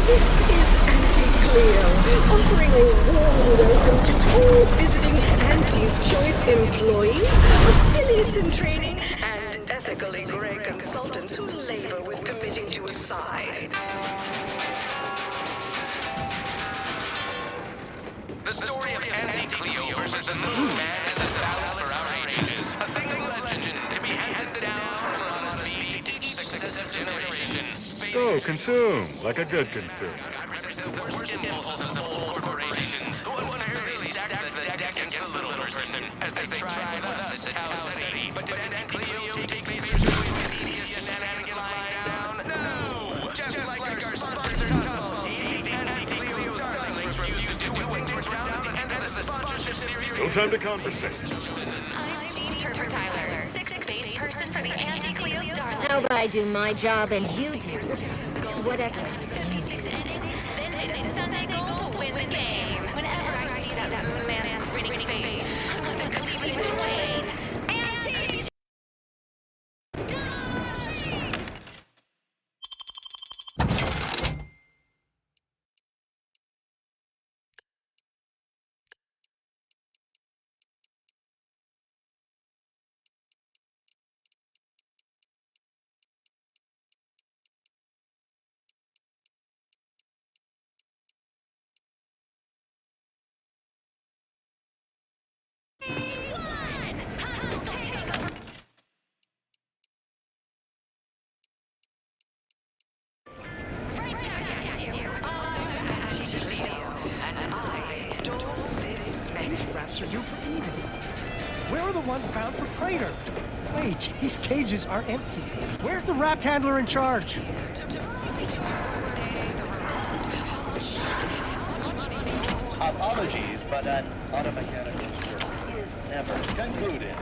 This is Anti-Cleo, offering a warm welcome to all visiting Auntie's Choice employees, affiliates in training, and ethically grey consultants who labor with committing to a side. The story of Anti-Cleo versus the Moon Man is as valid for our ages. A thing of legend to be handed down for honest feet to each successive generation. Go, consume, like a good consumer. The worst impulses of all corporations who unfairly stack the deck against the little person as they try thus at Tau City. But did Anti-Cleo take space with devious shenanigans lying down? No! Just like our sponsor Cosmo TV, the Anti-Cleo's darlings refused to do what they were down and the sponsorship series. No time to conversate. I'm Jean Turfer Tyler, sixth base person for the Anti-Cleo's darling. How about I do my job and you do whatever it is. 56th inning, then hit a Sunday goal to win the game. Whenever I see that Moon Man's grinning face, I want to cleave it in twain. Anti- Wraps are due for eating. Where are the ones bound for Prater? Wait, these cages are empty. Where's the wrapped handler in charge? Apologies, but an automechanical work is never concluded.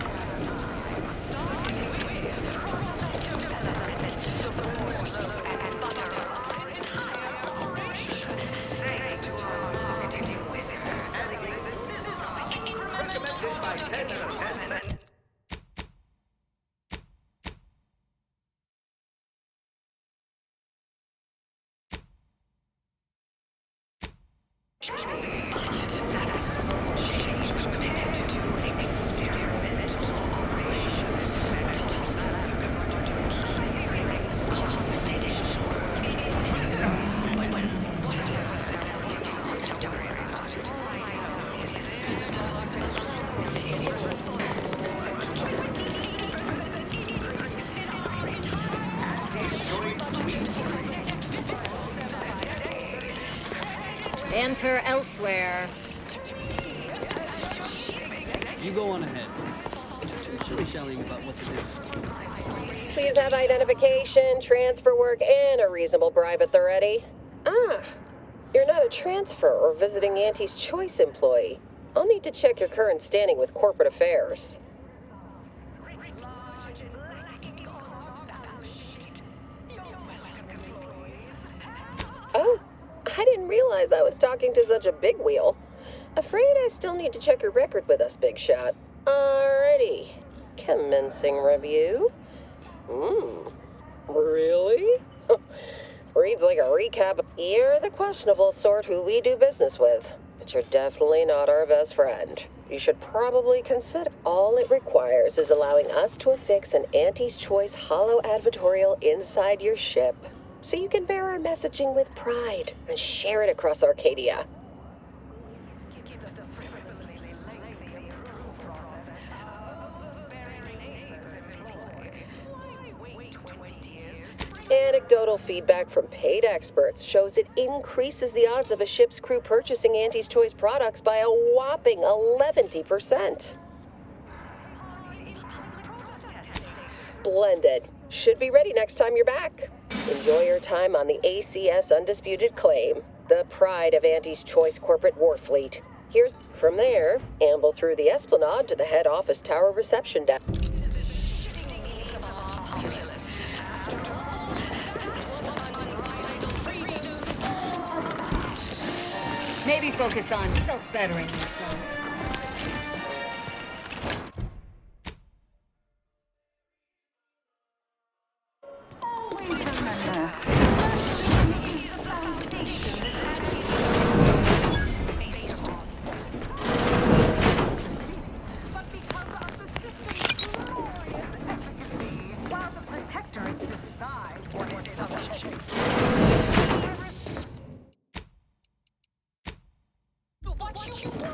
Enter elsewhere. You go on ahead. Too shilly-shallying about what to do. Please have identification, transfer work, and a reasonable bribe at the ready. Ah, you're not a transfer or visiting Auntie's Choice employee. I'll need to check your current standing with corporate affairs. Oh, I didn't realize I was talking to such a big wheel. Afraid I still need to check your record with us, Big Shot. Alrighty. Commencing review. Really? Reads like a recap. You're the questionable sort who we do business with, but you're definitely not our best friend. You should probably consider all it requires is allowing us to affix an Auntie's Choice holo advertorial inside your ship, so you can bear our messaging with pride and share it across Arcadia. Anecdotal feedback from paid experts shows it increases the odds of a ship's crew purchasing Auntie's Choice products by a whopping 11%. Splendid. Should be ready next time you're back. Enjoy your time on the ACS Undisputed Claim, the pride of Auntie's Choice corporate war fleet. Here's from there, amble through the Esplanade to the head office tower reception desk. Maybe focus on self-bettering yourself. Always remember, is the foundation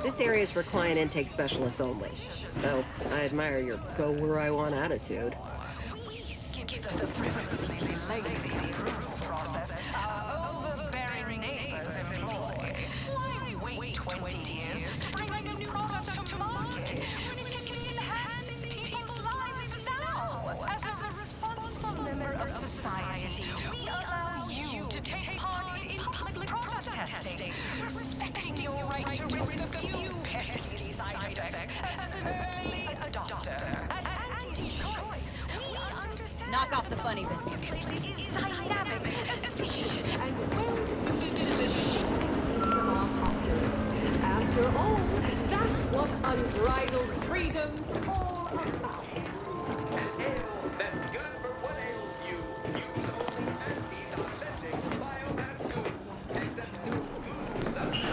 This area is for client intake specialists only. So, I admire your go-where-I-want attitude. Skip the frivolously lengthy approval process our overbearing neighbors employ. Why wait 20 years to bring a new product to market when it can be enhancing people's lives now? As a responsible member of society, we allow you to take part in public product testing, respecting your right to risk a few pesky side effects as an early adopter. At anti-choice, we understand. Knock off the funny business. This is dynamic, efficient, and well-suited to our populace. After all, that's what unbridled freedom's all about. That's good for what ails you. Use only anti-authentic biomass tube. Except to substance.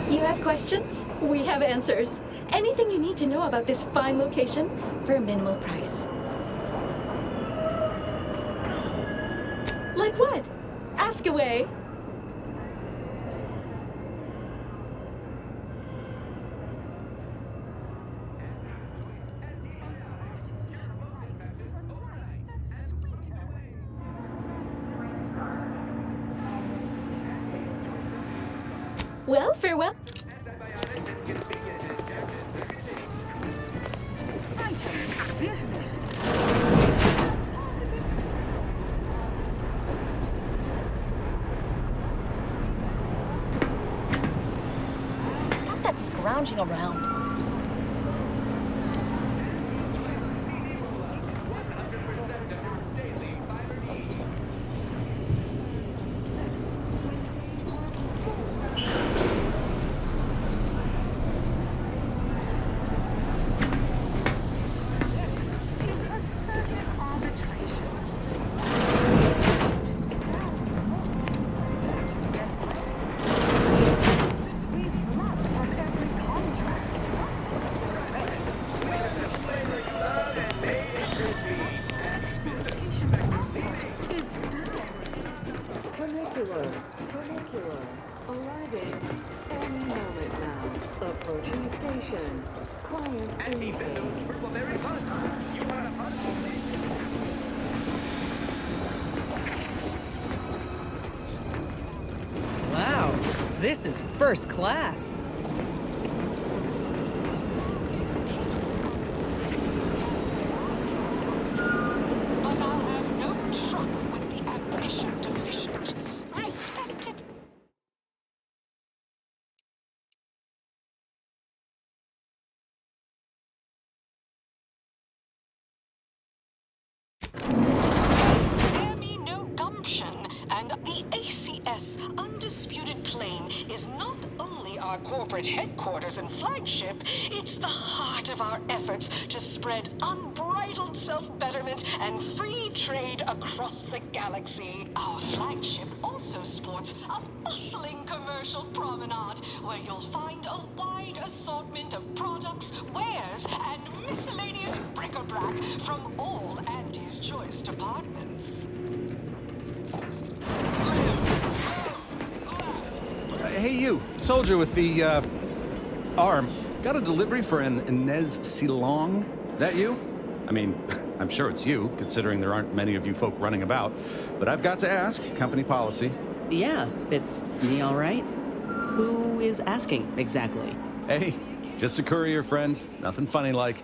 You have questions? We have answers. Anything you need to know about this fine location for a minimal price. Like what? Ask away. Well, farewell. Stop that scrounging around. Trinicular. Arriving any moment now. Approaching station. Client intake. Wow, this is first class. But I'll have no truck with the ambition deficient. Respect it. Spare me no gumption, and the ACS undisputed claim is not only our corporate headquarters and flagship, it's the heart of our efforts to spread unbridled self-betterment and free trade across the galaxy. Our flagship also sports a bustling commercial promenade where you'll find a wide assortment of products, wares, and miscellaneous bric-a-brac from all Andy's choice departments. Hey, you, soldier with the, arm. Got a delivery for an Inez Silong? That you? I mean, I'm sure it's you, considering there aren't many of you folk running about. But I've got to ask, company policy. Yeah, it's me all right. Who is asking exactly? Hey, just a courier friend. Nothing funny like.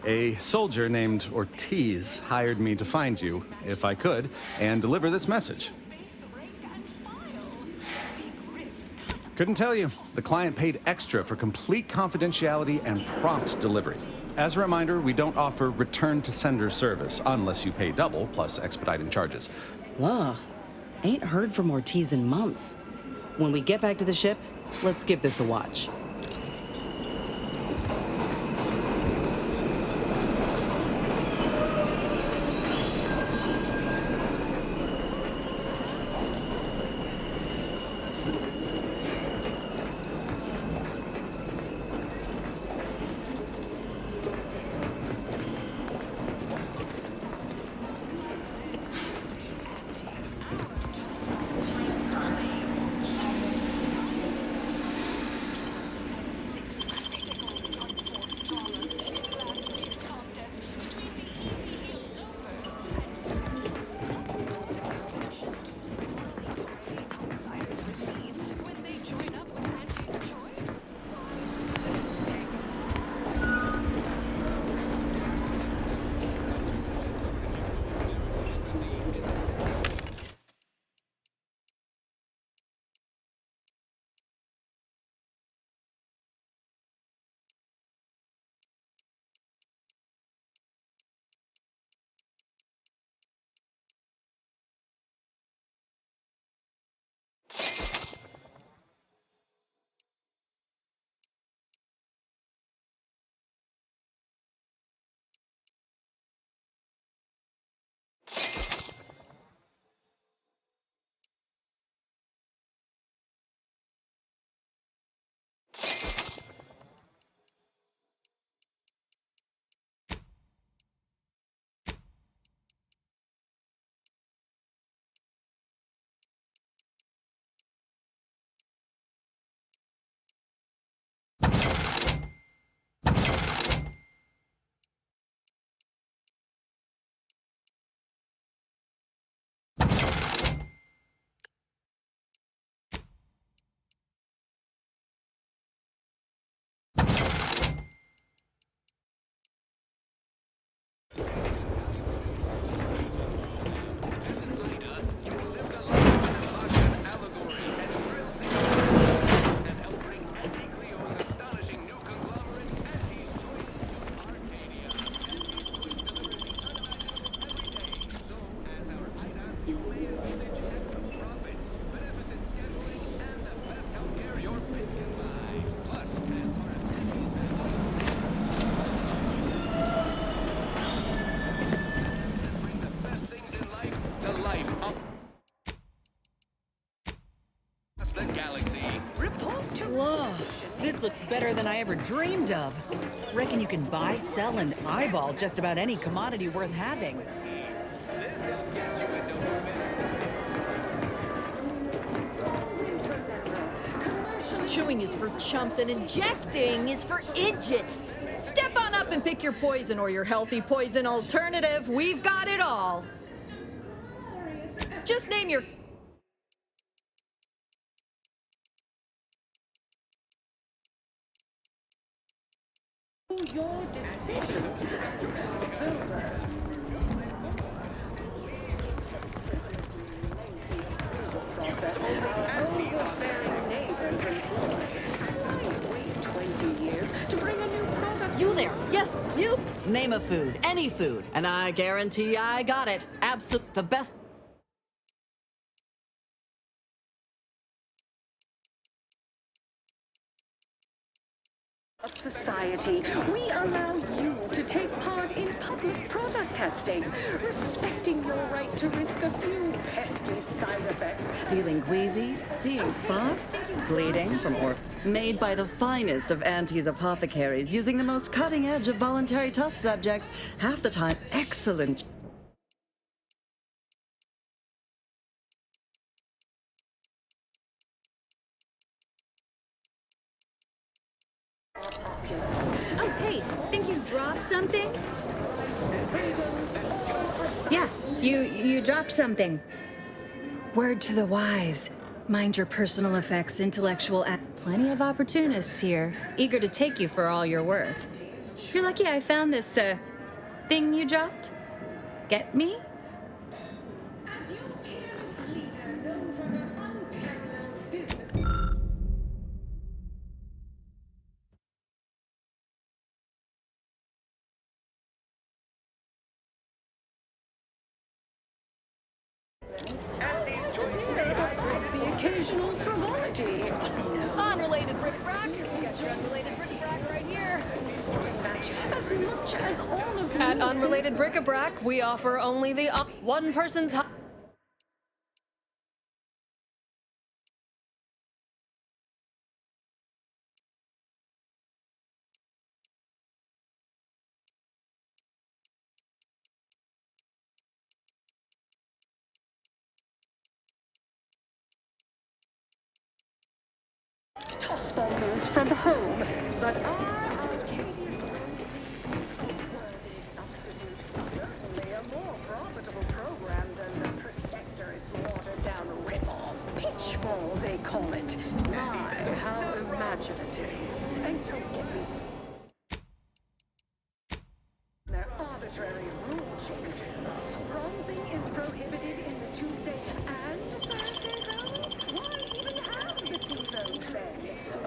A soldier named Ortiz hired me to find you, if I could, and deliver this message. Couldn't tell you. The client paid extra for complete confidentiality and prompt delivery. As a reminder, we don't offer return to sender service unless you pay double plus expediting charges. Ugh, ain't heard from Ortiz in months. When we get back to the ship, let's give this a watch. looks better than I ever dreamed of. Reckon you can buy, sell, and eyeball just about any commodity worth having. Chewing is for chumps and injecting is for idiots. Step on up and pick your poison or your healthy poison alternative. We've got it all. Just name your... Your decisions as consumers. Our overbearing neighbors employ. Why wait 20 years to bring a new product? You there! Yes, you! Name a food, any food, and I guarantee I got it. The best. Of society, we allow you to take part in public product testing, respecting your right to risk a few pesky side effects. Feeling queasy? Seeing spots? Bleeding from made by the finest of Auntie's apothecaries, using the most cutting edge of voluntary test subjects. Half the time, excellent. Oh, hey, think you dropped something? Yeah, you dropped something. Word to the wise. Mind your personal effects, intellectual Plenty of opportunists here, eager to take you for all you're worth. You're lucky I found this, thing you dropped. Get me? As your peerless leader, known for her unparalleled business. The occasional frivolity. Unrelated bric-a-brac. We got your unrelated bric-a-brac right here. As much as all of you. At Unrelated Bric-a-brac, we offer only the one person's. Toss bombers from home, but our Arcadian certainly a more profitable program than the Protector. It's watered down rip-off. Pitchball, they call it. My, how imaginative. And don't get me their arbitrary rule changes. Bronzing is prohibited in the Tuesday and Thursday zone. Why even have the two zones then? Oh,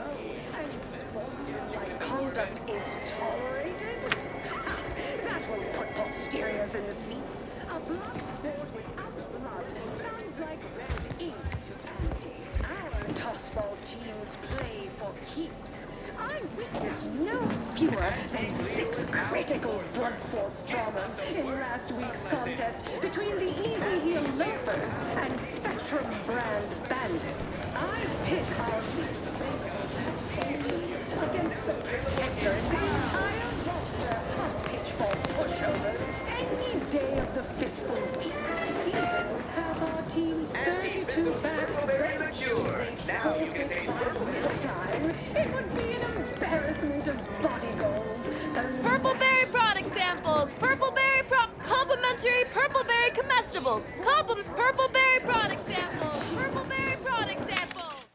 and sportsmanlike conduct is tolerated? That will put posteriors in the seats. A blood sport without blood sounds like red ink to Auntie. Our tossball teams play for keeps. I witnessed no fewer than 6 critical blood force dramas in last week's contest between the Easy Heel Loafers and Spectrum brand bandits. I pit our least favorite team against the Protector and the entire roster of pitchball pushovers any day of the fiscal week. Even have our team's 32 backs very sure. Now you can take time. It would be an embarrassment of body goals. Purpleberry product samples. Complimentary purpleberry comestibles. Purpleberry product samples. Purpleberry product samples.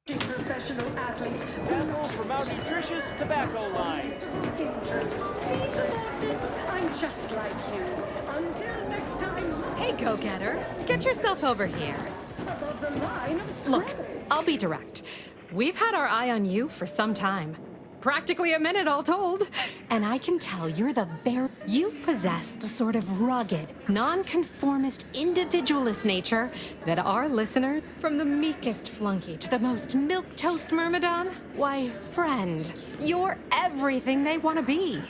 Professional athletes. Samples from our nutritious tobacco line. I'm just like you. Until next time. Hey, go-getter. Get yourself over here. Above the line of Look, I'll be direct. We've had our eye on you for some time. Practically a minute, all told. And I can tell you're you possess the sort of rugged, nonconformist, individualist nature that our listener, from the meekest flunky to the most milquetoast myrmidon, why, friend, you're everything they want to be.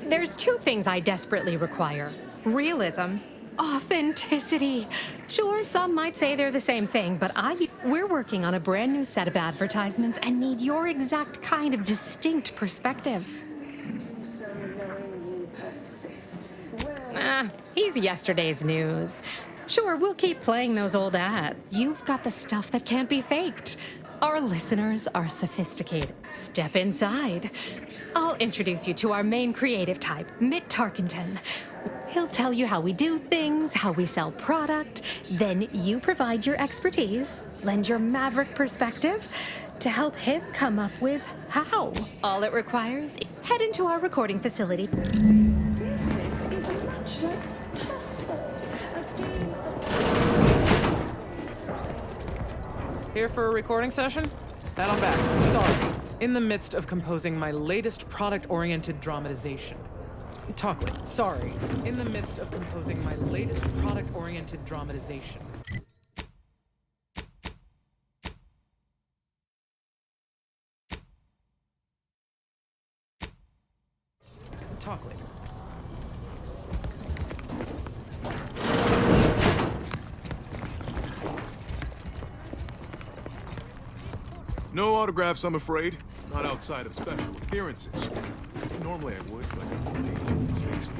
There's 2 things I desperately require: realism Authenticity. Sure, some might say they're the same thing, but we're working on a brand new set of advertisements and need your exact kind of distinct perspective. He's yesterday's news. Sure, we'll keep playing those old ads. You've got the stuff that can't be faked. Our listeners are sophisticated. Step inside. I'll introduce you to our main creative type, Mitt Tarkington. He'll tell you how we do things, how we sell product. Then you provide your expertise, lend your maverick perspective to help him come up with how. All it requires is head into our recording facility. Here for a recording session? That I'm back. Sorry. In the midst of composing my latest product-oriented dramatization. Talklet. Sorry. In the midst of composing my latest product-oriented dramatization. Talk later. No autographs, I'm afraid. Not outside of special appearances. Normally I would, but age constrains me.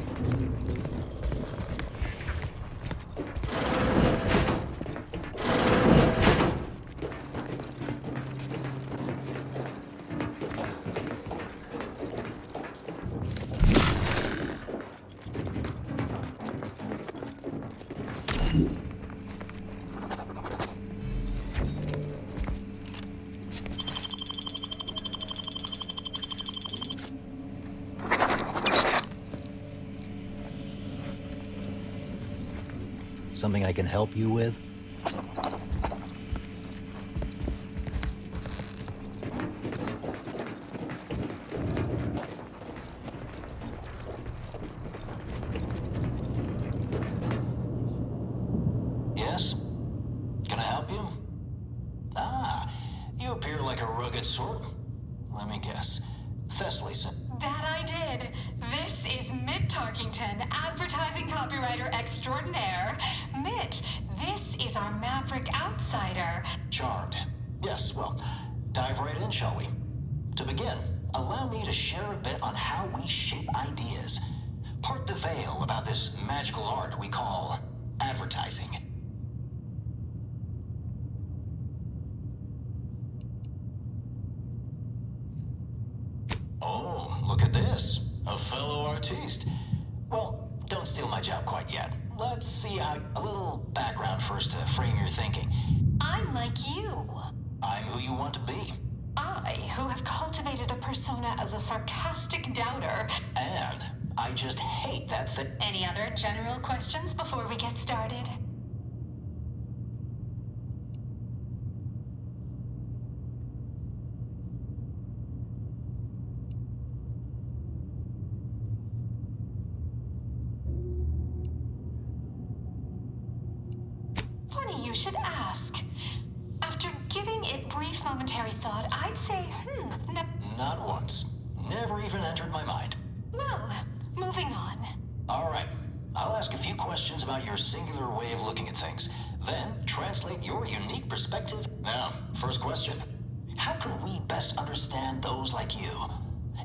Something I can help you with? Yes? Can I help you? Ah, you appear like a rugged sort. Let me guess. Thessaly sent. That I did. This is Mitt Tarkington, advertising copywriter extraordinaire. Mitt, this is our maverick outsider. Charmed. Yes, well, dive right in, shall we? To begin, allow me to share a bit on how we shape ideas. Part the veil about this magical art we call advertising. Oh, look at this. A fellow artiste. Well, don't steal my job quite yet. Let's see how... A little background first to frame your thinking. I'm like you. I'm who you want to be. I, who have cultivated a persona as a sarcastic doubter. And I just hate that thing. Any other general questions before we get started? Funny you should ask. After giving it brief momentary thought, I'd say, no. Not once. Never even entered my mind. Well, moving on. All right. I'll ask a few questions about your singular way of looking at things. Then, translate your unique perspective. Now, first question. How can we best understand those like you?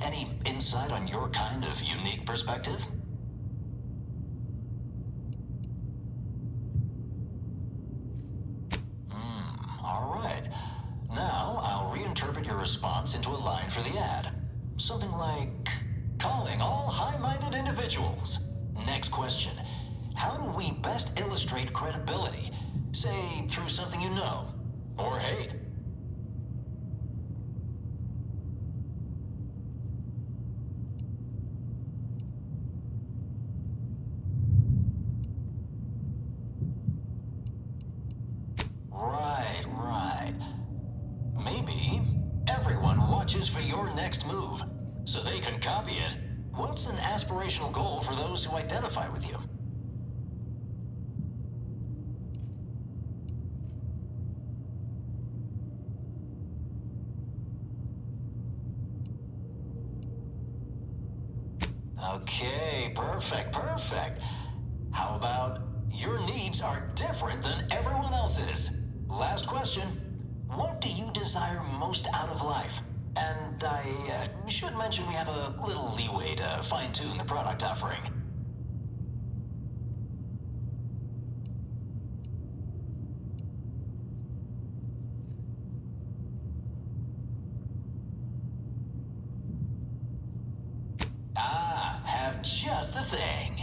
Any insight on your kind of unique perspective? All right. Now, I'll reinterpret your response into a line for the ad. Something like, calling all high-minded individuals. Next question. How do we best illustrate credibility? Say, through something you know, or hate. Right. Maybe everyone watches for your next move, so they can copy it. What's an aspirational goal for those who identify with you? Okay, perfect. How about Your needs are different than everyone else's. Last question. What do you desire most out of life? And I should mention we have a little leeway to fine-tune the product offering. Have just the thing.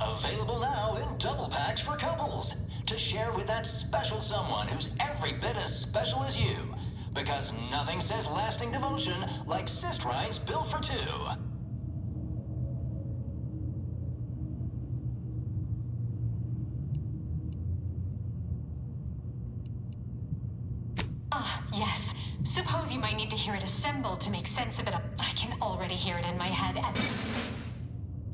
Available now in double packs for couples. To share with that special someone who's every bit as special as you. Because nothing says lasting devotion like cyst rides built for two. Yes. Suppose you might need to hear it assembled to make sense of it. I can already hear it in my head.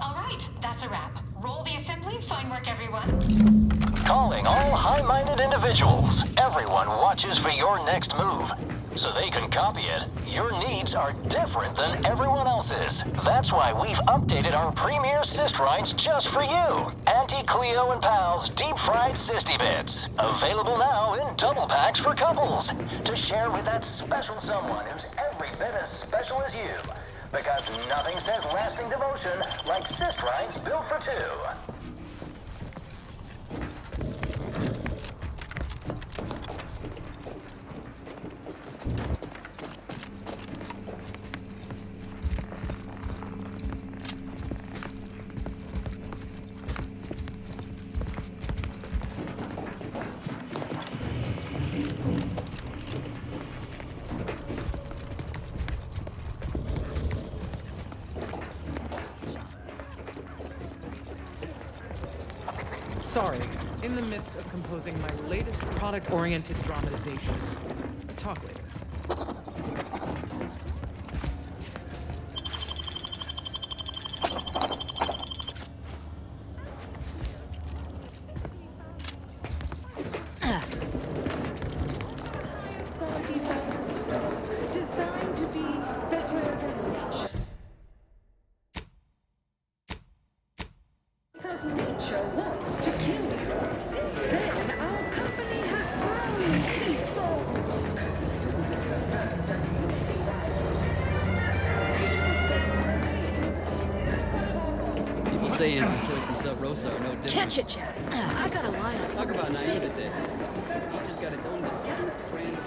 All right, that's a wrap. Roll the assembly. Fine work, everyone. Calling all high-minded individuals. Everyone watches for your next move. So they can copy it. Your needs are different than everyone else's. That's why we've updated our premier cyst rides just for you. Auntie Cleo and Pal's deep-fried Sisty Bits. Available now in double packs for couples. To share with that special someone who's every bit as special as you. Because nothing says lasting devotion like cyst rides built for two. Sorry, in the midst of composing my latest product-oriented dramatization. Talk later. Designed to be better than nature. Because nature wants to kill you. Since then, our company has grown eightfold. People say Anthony's Choice and Sub Rosa are no different. Catch it, Chad. I got a line on Talk about naivete. Each has got its own distinct brand of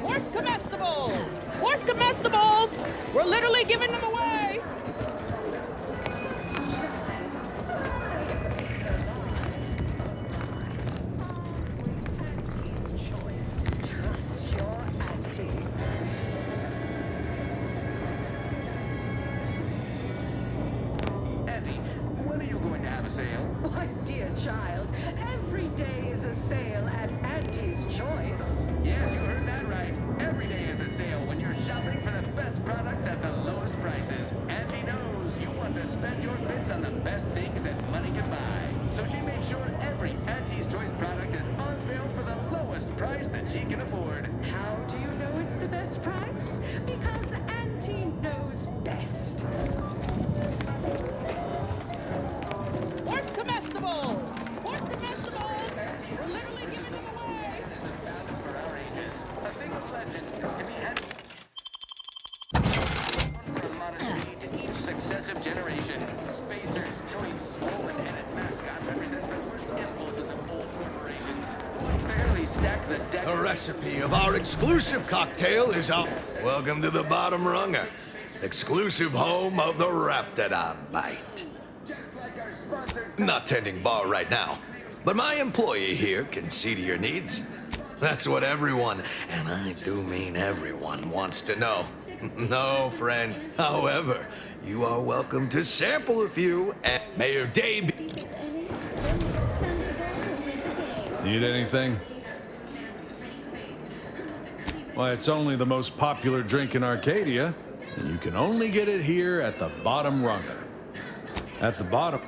Horse comestibles! Horse comestibles! We're literally giving them away! Auntie, when are you going to have a sale? Why, dear child, every day is a sale at Auntie's Choice. Yes, you heard that right. Every day is a sale when you're shopping for the best products at the lowest prices. Auntie knows you want to spend your bits on the best things that money can buy. So she made sure every Auntie's Choice product is on sale for the lowest price that she can afford. How do you know it's the best price? Because Auntie knows best. Horse comestibles! Horse comestibles! We're literally giving them away! This is valid for our ages. A thing of legend to be had for a modest fee to each successive generation. Spacer's choice swollen-headed mascot represents the worst impulses of old corporations. Fairly stack the deck. The recipe of our exclusive cocktail is out. Welcome to the Bottom Runger, exclusive home of the Raptidon Bite. Not tending bar right now, but my employee here can see to your needs. That's what everyone, and I do mean everyone, wants to know. No, friend. However, you are welcome to sample a few, and may your day be... Need anything? Why, it's only the most popular drink in Arcadia, and you can only get it here at the Bottom Runger. At the bottom...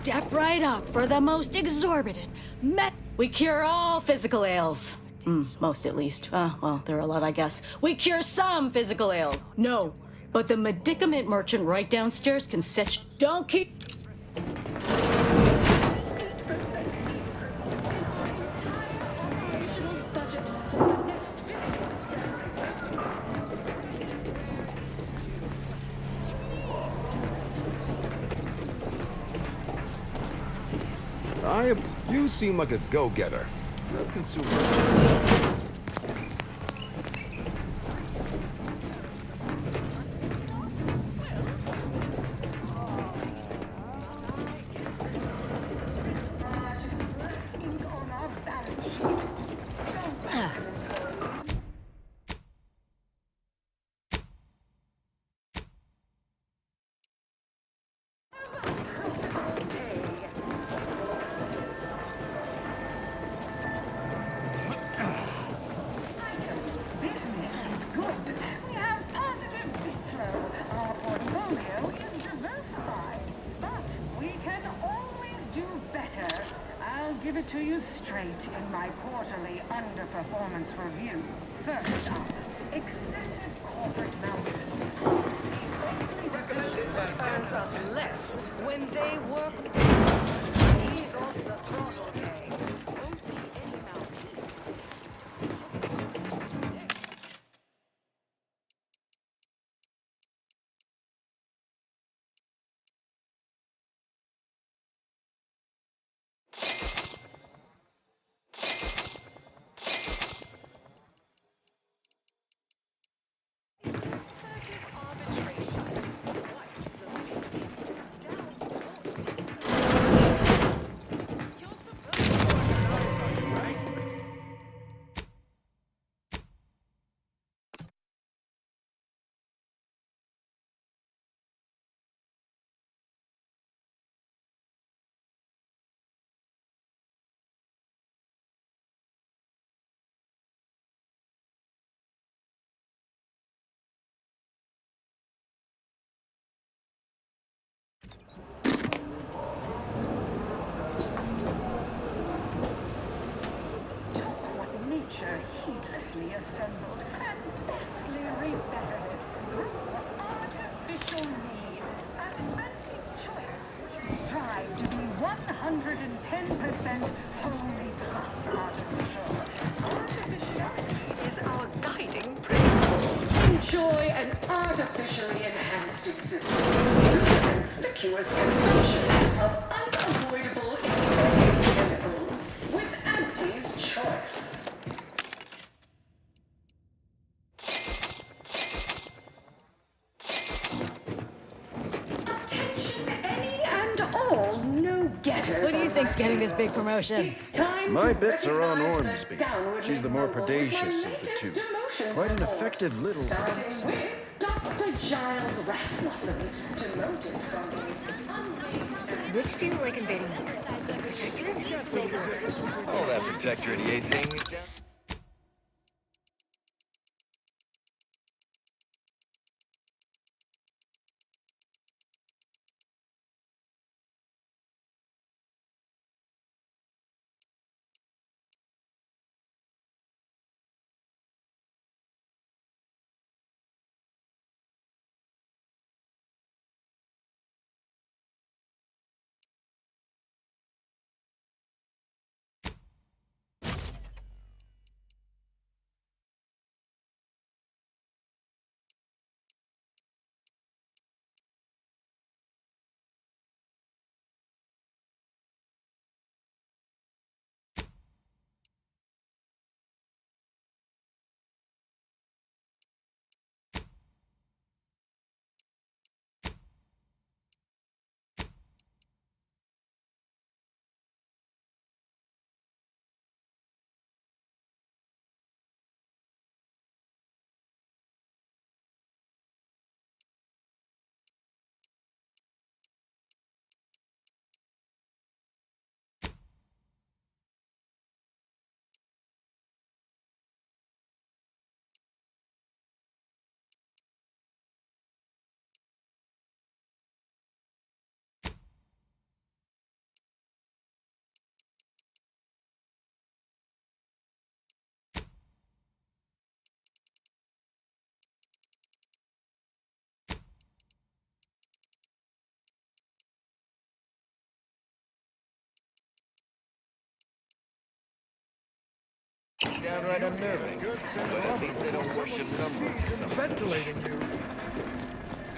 Step right up for the most exorbitant We cure all physical ails. Most at least. Well, there are a lot, I guess. We cure some physical ails. No, but the medicament merchant right downstairs can set Don't keep... You seem like a go-getter. Let's consume. Business is good. We have positive bit flow. Our portfolio is diversified. But we can always do better. I'll give it to you straight in my quarterly underperformance review. First up, excessive corporate malfeasance. The only division that earns us less when they work. Ease off the throttle, gang. Won't be any malfeasance. Nature heedlessly assembled and vastly rebettered it through artificial means. At Anti's choice, we strive to be 110% wholly plus artificial. Artificiality is our guiding principle. Enjoy an artificially enhanced existence through the conspicuous consumption of unavoidable synthetic chemicals with Anti's choice. Who do you think's getting this big promotion? My bets are on Ormsby. She's the more predacious of the two. Quite an effective little thing. Dr. Giles Rasmussen, demoted from his Which do you like invading? The Protectorate? All that protectorate you seeing me down? downright unnerving. Well, at least they don't worship numbers. Ventilating you.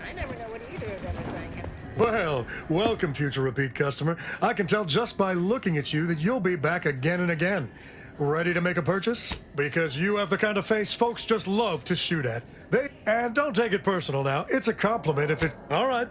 I never know what either of them are thinking. Well, welcome, future repeat customer. I can tell just by looking at you that you'll be back again and again. Ready to make a purchase? Because you have the kind of face folks just love to shoot at. And don't take it personal now. It's a compliment if it... All right.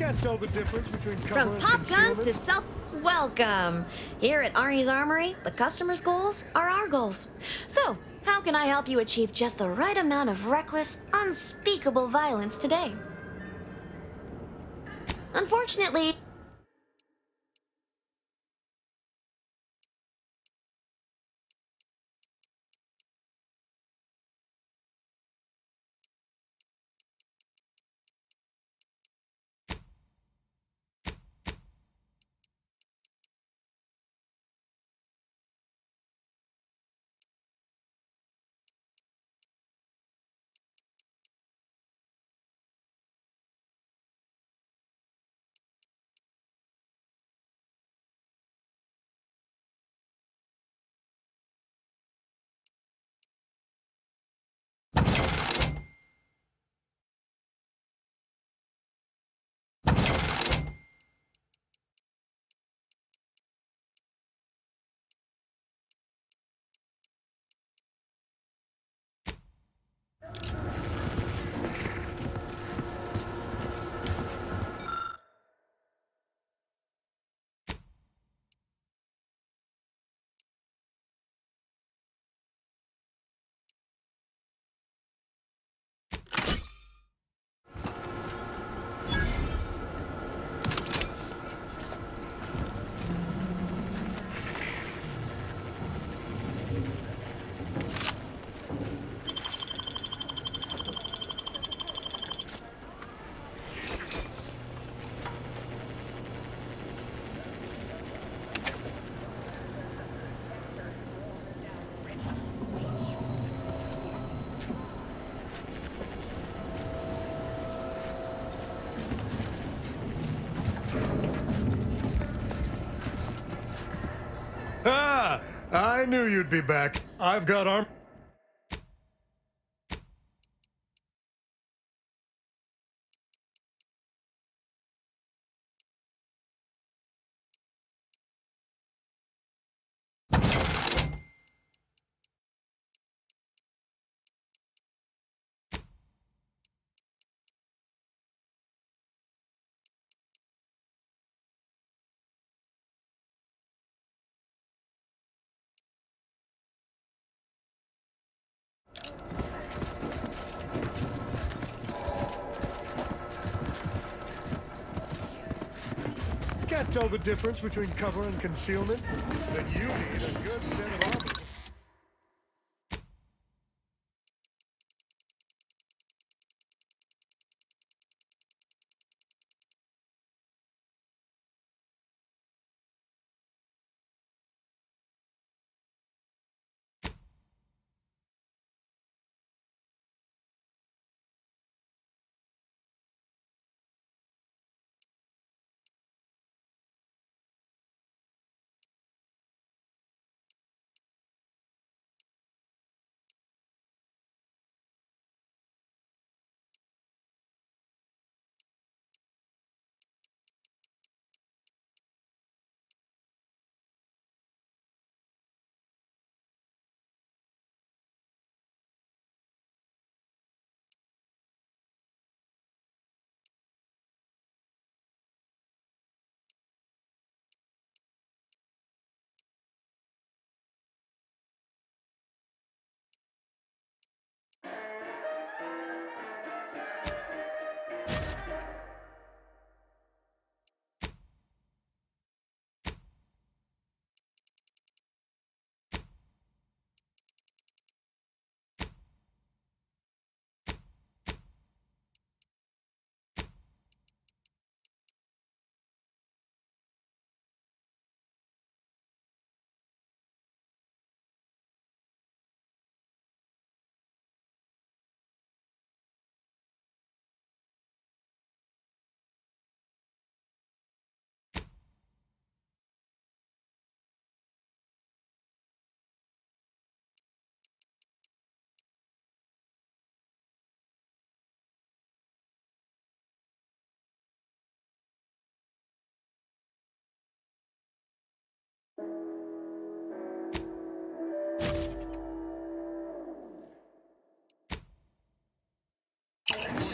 Can't tell the difference between cover From and pop guns concealment. to self. Welcome! Here at Ari's Armory, the customer's goals are our goals. So, how can I help you achieve just the right amount of reckless, unspeakable violence today? Unfortunately, I knew you'd be back. I've got arm. Can't tell the difference between cover and concealment, then you need a good set of armor.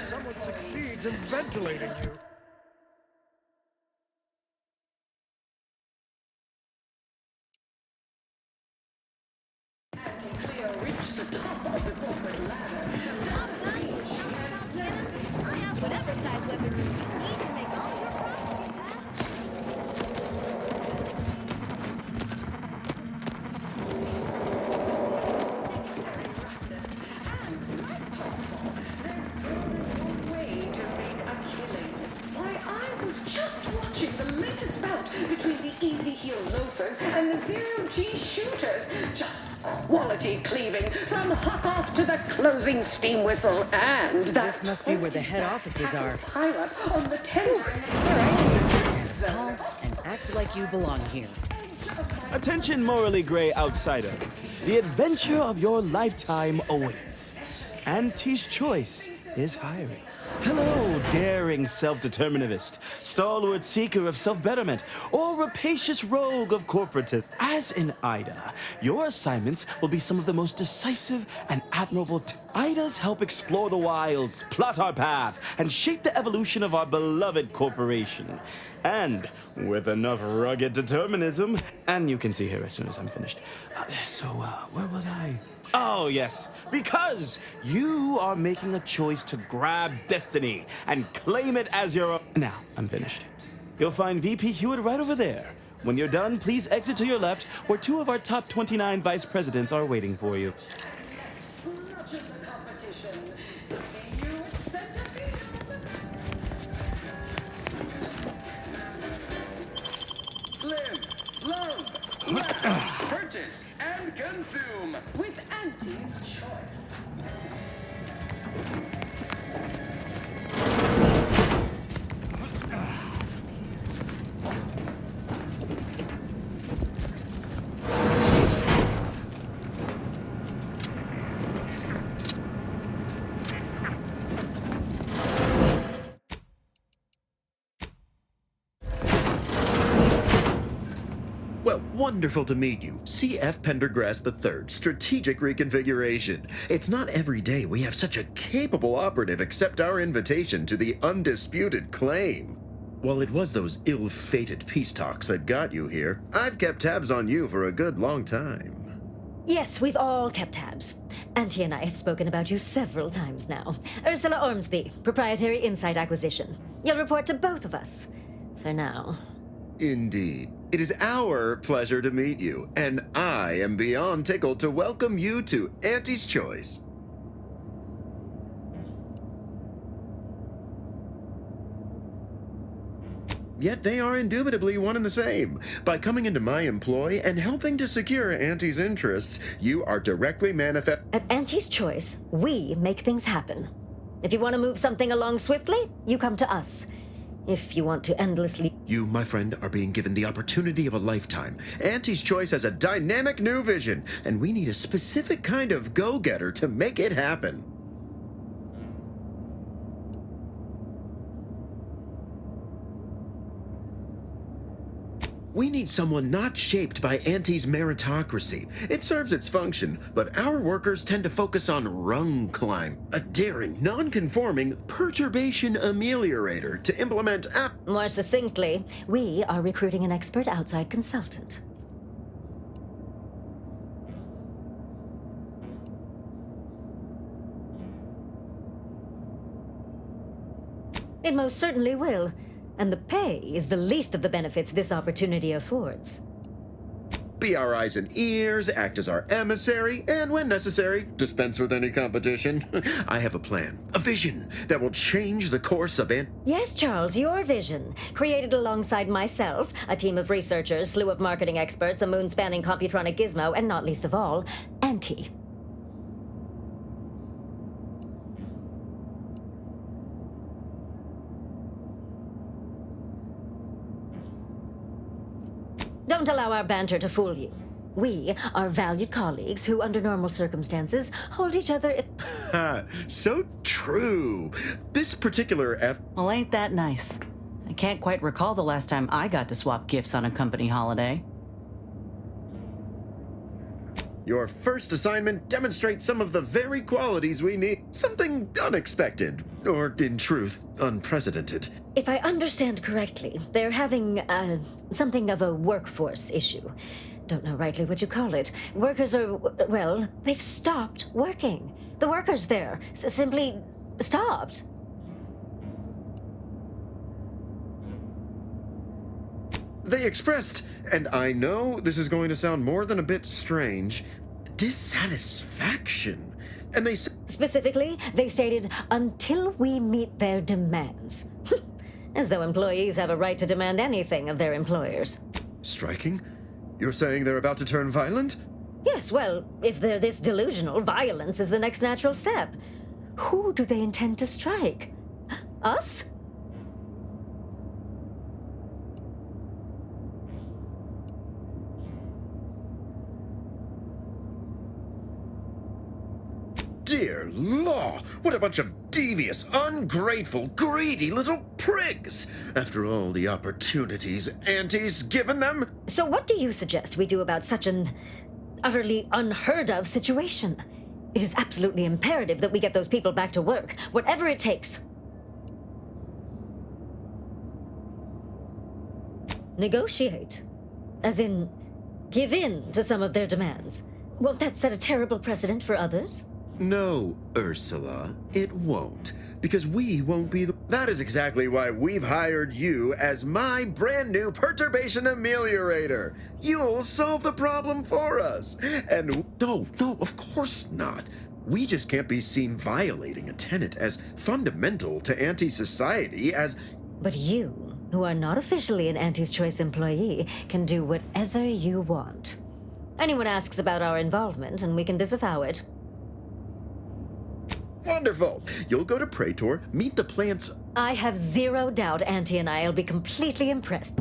Someone succeeds in ventilating you. Whatever size weapon you need to make all your processes Why, I was just watching the latest bout between the Easy Heel Loafers and the Zero G Shooters. Just quality cleaving from hot off to the closing steam whistle and that. This must be where the head offices are. Pilot on the tender. Stand tall and act like you belong here. Attention, morally gray outsider. The adventure of your lifetime awaits. Auntie's Choice is hiring. Hello, daring self-determinist, stalwart seeker of self-betterment, or rapacious rogue of corporatism. As in Ida, your assignments will be some of the most decisive and admirable. Idas help explore the wilds, plot our path, and shape the evolution of our beloved corporation. And with enough rugged determinism, and you can see her as soon as I'm finished. Where was I? Oh, yes, because you are making a choice to grab destiny and claim it as your own. Now, I'm finished. You'll find VP Hewitt right over there. When you're done, please exit to your left, where 2 of our top 29 vice presidents are waiting for you. Live, love, laugh, purchase, and consume with Auntie's Choice. Wonderful to meet you. C.F. Pendergrass III, Strategic Reconfiguration. It's not every day we have such a capable operative accept our invitation to the undisputed claim. While it was those ill-fated peace talks that got you here, I've kept tabs on you for a good long time. Yes, we've all kept tabs. Auntie and I have spoken about you several times now. Ursula Ormsby, Proprietary Insight Acquisition. You'll report to both of us. For now. Indeed. It is our pleasure to meet you, and I am beyond tickled to welcome you to Auntie's Choice. Yet they are indubitably one and the same. By coming into my employ and helping to secure Auntie's interests, you are directly manifest. At Auntie's Choice, we make things happen. If you want to move something along swiftly, you come to us. If you want to endlessly... You, my friend, are being given the opportunity of a lifetime. Auntie's Choice has a dynamic new vision, and we need a specific kind of go-getter to make it happen. We need someone not shaped by Auntie's meritocracy. It serves its function, but our workers tend to focus on rung climb, a daring, non-conforming perturbation ameliorator to implement More succinctly, we are recruiting an expert outside consultant. It most certainly will. And the pay is the least of the benefits this opportunity affords. Be our eyes and ears, act as our emissary, and when necessary, dispense with any competition. I have a plan, a vision that will change the course of Yes, Charles, your vision. Created alongside myself, a team of researchers, slew of marketing experts, a moon-spanning computronic gizmo, and not least of all, Auntie. Don't allow our banter to fool you. We are valued colleagues who, under normal circumstances, hold each other... So true. This particular Well, ain't that nice? I can't quite recall the last time I got to swap gifts on a company holiday. Your first assignment demonstrates some of the very qualities we need. Something unexpected, or in truth, unprecedented. If I understand correctly, they're having, something of a workforce issue. Don't know rightly what you call it. Workers are, well, they've stopped working. The workers there simply stopped. They expressed, and I know this is going to sound more than a bit strange, dissatisfaction. And they Specifically, they stated, until we meet their demands. As though employees have a right to demand anything of their employers. Striking? You're saying they're about to turn violent? Yes, well, if they're this delusional, violence is the next natural step. Who do they intend to strike? Us? Dear law, what a bunch of devious, ungrateful, greedy little prigs! After all the opportunities Auntie's given them? So what do you suggest we do about such an utterly unheard of situation? It is absolutely imperative that we get those people back to work, whatever it takes. Negotiate. As in, give in to some of their demands. Won't that set a terrible precedent for others? No, Ursula, it won't. Because we won't be the... That is exactly why we've hired you as my brand new perturbation ameliorator. You'll solve the problem for us. And no, of course not. We just can't be seen violating a tenet as fundamental to anti-society as... But you, who are not officially an Auntie's Choice employee, can do whatever you want. Anyone asks about our involvement, and we can disavow it. Wonderful! You'll go to Praetor, meet the plants... I have zero doubt Auntie and I will be completely impressed.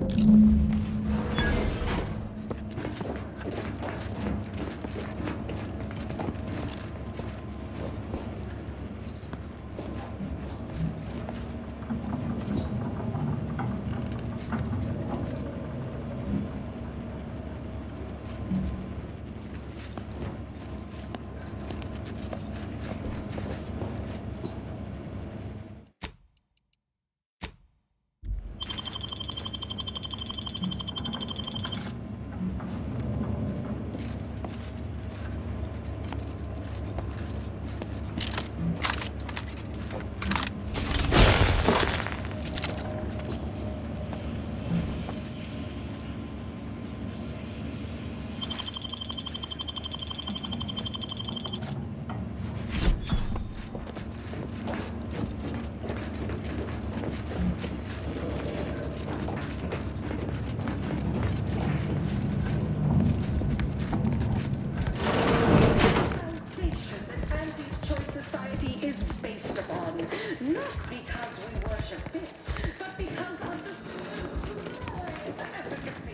choice society is based upon. Not because we worship bits, but because of the efficacy.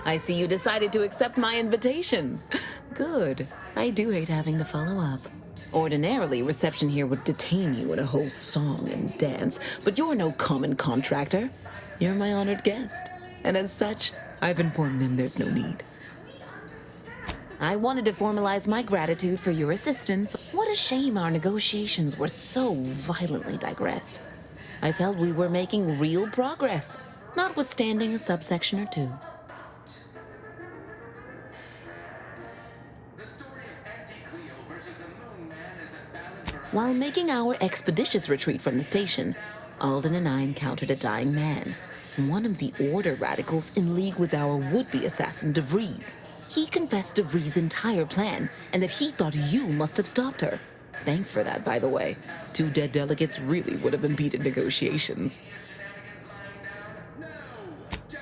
I see you decided to accept my invitation. Good. I do hate having to follow up. Ordinarily, reception here would detain you in a whole song and dance, but you're no common contractor. You're my honored guest, and as such, I've informed them there's no need. I wanted to formalize my gratitude for your assistance. What a shame our negotiations were so violently digressed. I felt we were making real progress, notwithstanding a subsection or two. While making our expeditious retreat from the station, Alden and I encountered a dying man, one of the Order radicals in league with our would-be assassin DeVries. He confessed DeVries' entire plan, and that he thought you must have stopped her. Thanks for that, by the way. 2 dead delegates really would have impeded negotiations.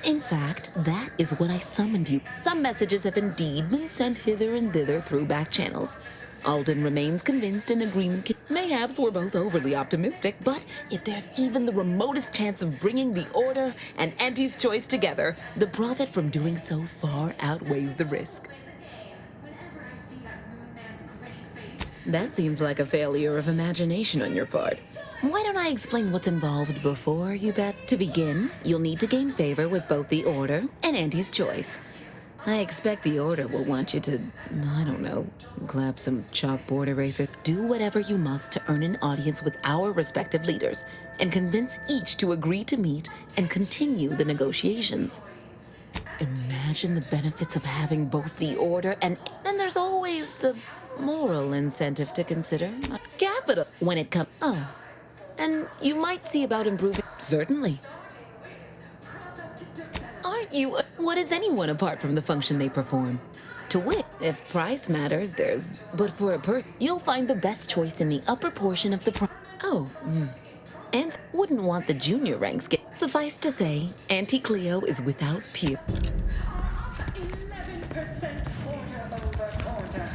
In fact, that is what I summoned you. Some messages have indeed been sent hither and thither through back channels. Alden remains convinced an agreement can... Mayhaps we're both overly optimistic, but if there's even the remotest chance of bringing the Order and Auntie's Choice together, the profit from doing so far outweighs the risk. That seems like a failure of imagination on your part. Why don't I explain what's involved before you bet? To begin, you'll need to gain favor with both the Order and Auntie's Choice. I expect the Order will want you to, I don't know, clap some chalkboard eraser. Do whatever you must to earn an audience with our respective leaders and convince each to agree to meet and continue the negotiations. Imagine the benefits of having both the Order and then there's always the moral incentive to consider. Capital when it comes. Oh, and you might see about improving. Certainly. Aren't you? What is anyone apart from the function they perform? To wit, if price matters, there's... But for a person, you'll find the best choice in the upper portion of the And wouldn't want the junior ranks get... Suffice to say, Auntie Cleo is without peer. 11% quarter over quarter.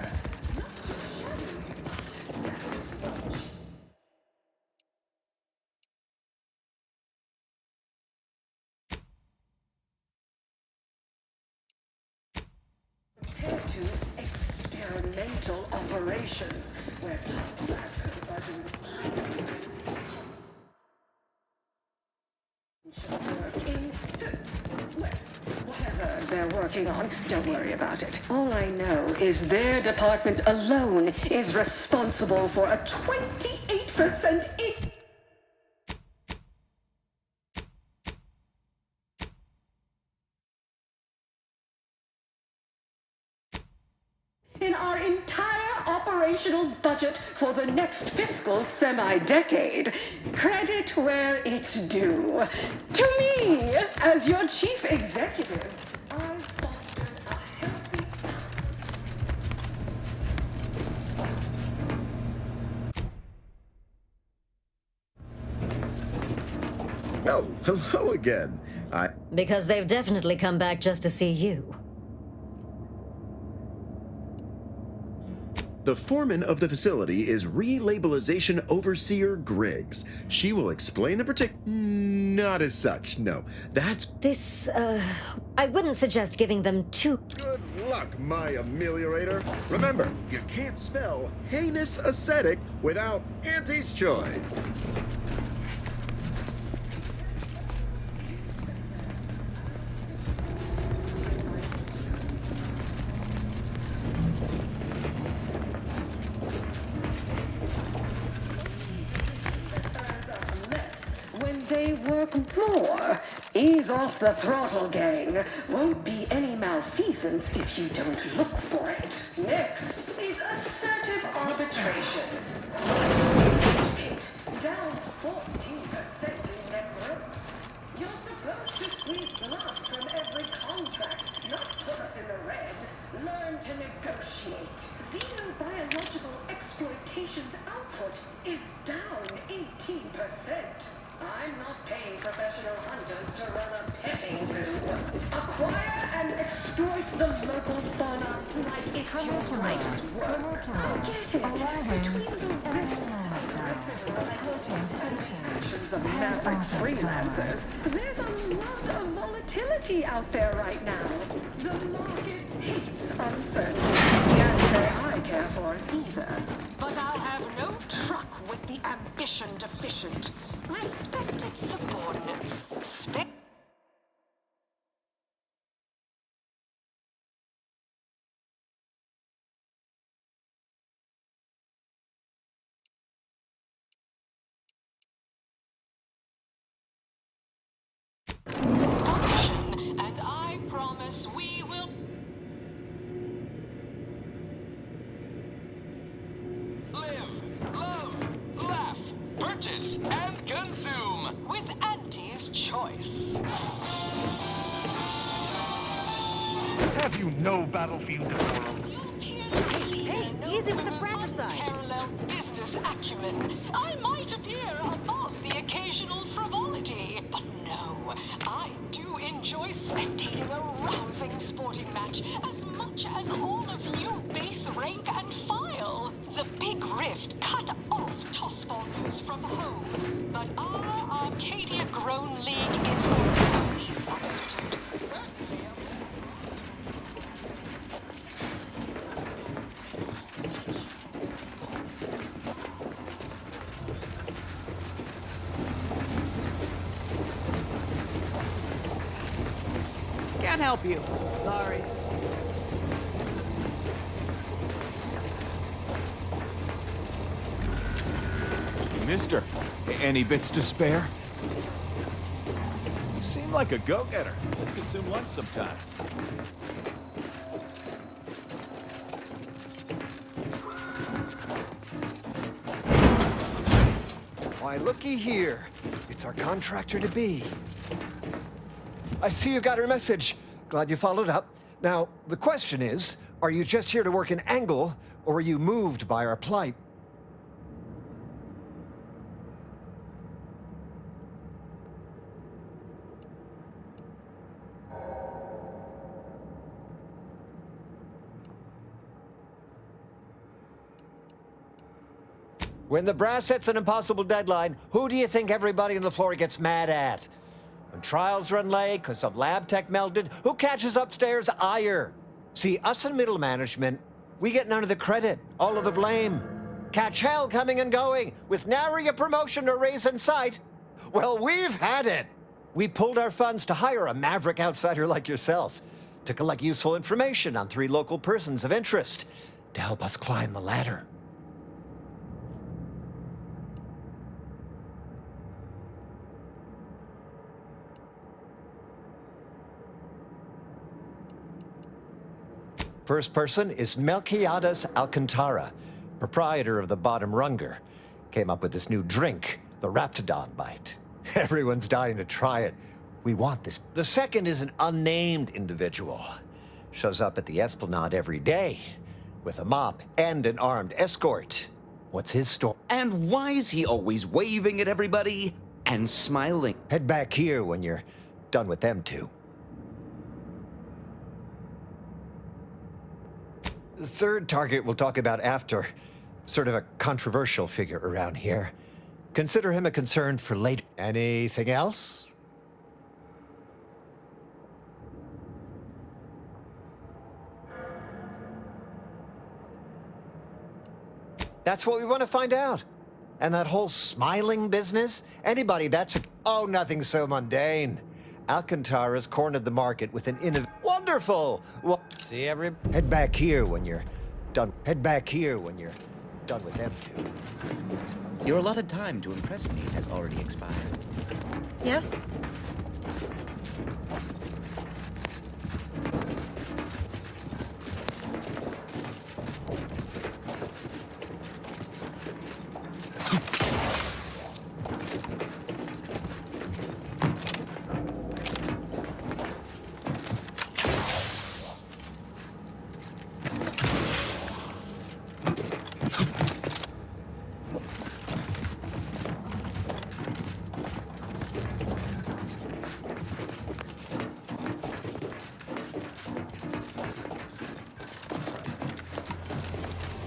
Compared to experimental operations, where top classes are doing whatever they're working on, don't worry about it. All I know is their department alone is responsible for a 28% in our entire operational budget for the next fiscal semi-decade. Credit where it's due. To me, as your chief executive, I've fostered a healthy... Oh, hello again. Because they've definitely come back just to see you. The foreman of the facility is Relabelization Overseer Griggs. She will explain the Not as such, no. That's... This, I wouldn't suggest giving them too... Good luck, my ameliorator. Remember, you can't spell heinous ascetic without Auntie's Choice. they work more. Ease off the throttle, gang. Won't be any malfeasance if you don't look for it. Next is assertive arbitration. Down 14% in net growth. You're supposed to squeeze blood from every contract, not put us in the red. Learn to negotiate. Xenobiological exploitation's output is down 18%. I'm not paying professional hunters to run a petting zoo. Acquire and exploit the local fauna like it's your life's work. I get it. Between the risks and actions of maverick freelancers, there's a lot of volatility out there right now. The market hates uncertainty. Can't say I care for it either. But I'll have no truck with the ambition deficient. Respected subordinates. And I promise we will. Live, love, laugh, purchase, and consume. With Auntie's choice. Have you no battlefield morals? Hey, easy with the fratricide. Parallel business acumen. I might appear above the occasional frivolity, but no, I do enjoy spectating a rousing sporting match as much as all of you base rank and file. The big rift cut off tossball news from home, but our Arcadia Grown League is my only substitute. Certainly. Can't help you. Sorry. Mister, any bits to spare? You seem like a go-getter. Let's consume lunch sometime. Why, looky here. It's our contractor-to-be. I see you got her message. Glad you followed up. Now, the question is, are you just here to work an angle, or are you moved by our plight? When the brass sets an impossible deadline, who do you think everybody on the floor gets mad at? When trials run late because some lab tech melted, who catches upstairs ire? See, us in middle management, we get none of the credit, all of the blame. Catch hell coming and going, with nary a promotion or raise in sight. Well, we've had it. We pulled our funds to hire a maverick outsider like yourself to collect useful information on 3 local persons of interest to help us climb the ladder. First person is Melquiades Alcantara, proprietor of the Bottom Runger. Came up with this new drink, the Raptidon Bite. Everyone's dying to try it. We want this. The second is an unnamed individual. Shows up at the Esplanade every day with a mop and an armed escort. What's his story? And why is he always waving at everybody and smiling? Head back here when you're done with them two. The third target we'll talk about after. Sort of a controversial figure around here. Consider him a concern for later. Anything else? That's what we want to find out. And that whole smiling business? Anybody that's oh, nothing so mundane. Alcantara's cornered the market with an wonderful! Well, see head back here when you're done. Head back here when you're Done with them, too. Your allotted time to impress me has already expired. Yes?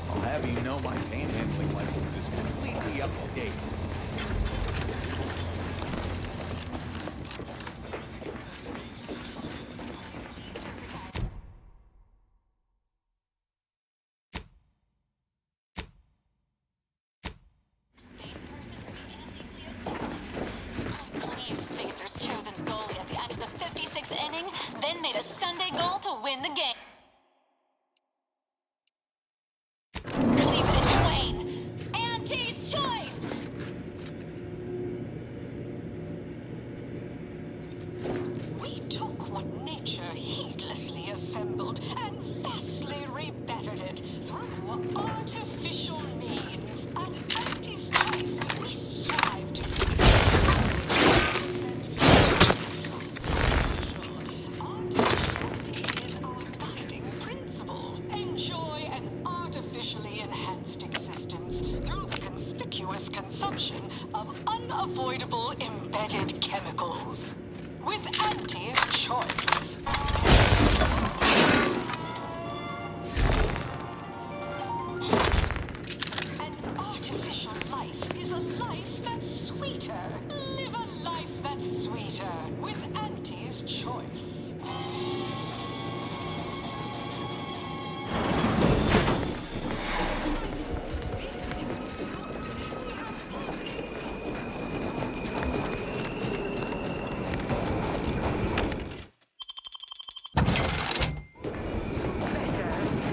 I'll have you know my panhandling license is completely up to date. Clean Spacer's chosen goalie at the end of the 56th inning, then made a Sunday goal to win the game. Cleveland Twain, Auntie's choice! We took what nature heedlessly assembled and vastly rebettered it through artificial means. At Auntie's choice, we strive to principle. Enjoy an artificially enhanced existence through the conspicuous consumption of unavoidable embedded chemicals. With Auntie's choice. An artificial life is a life that's sweeter. Live a life that's sweeter with Auntie's choice.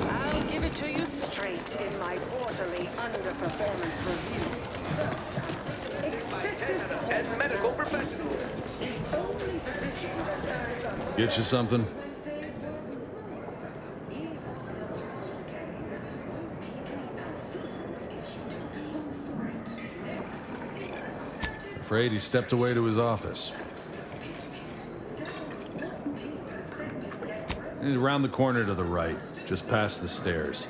I'll give it to you straight in my quarterly underperformance review. And medical professionals. Get you something? Afraid he stepped away to his office. He's around the corner to the right, just past the stairs.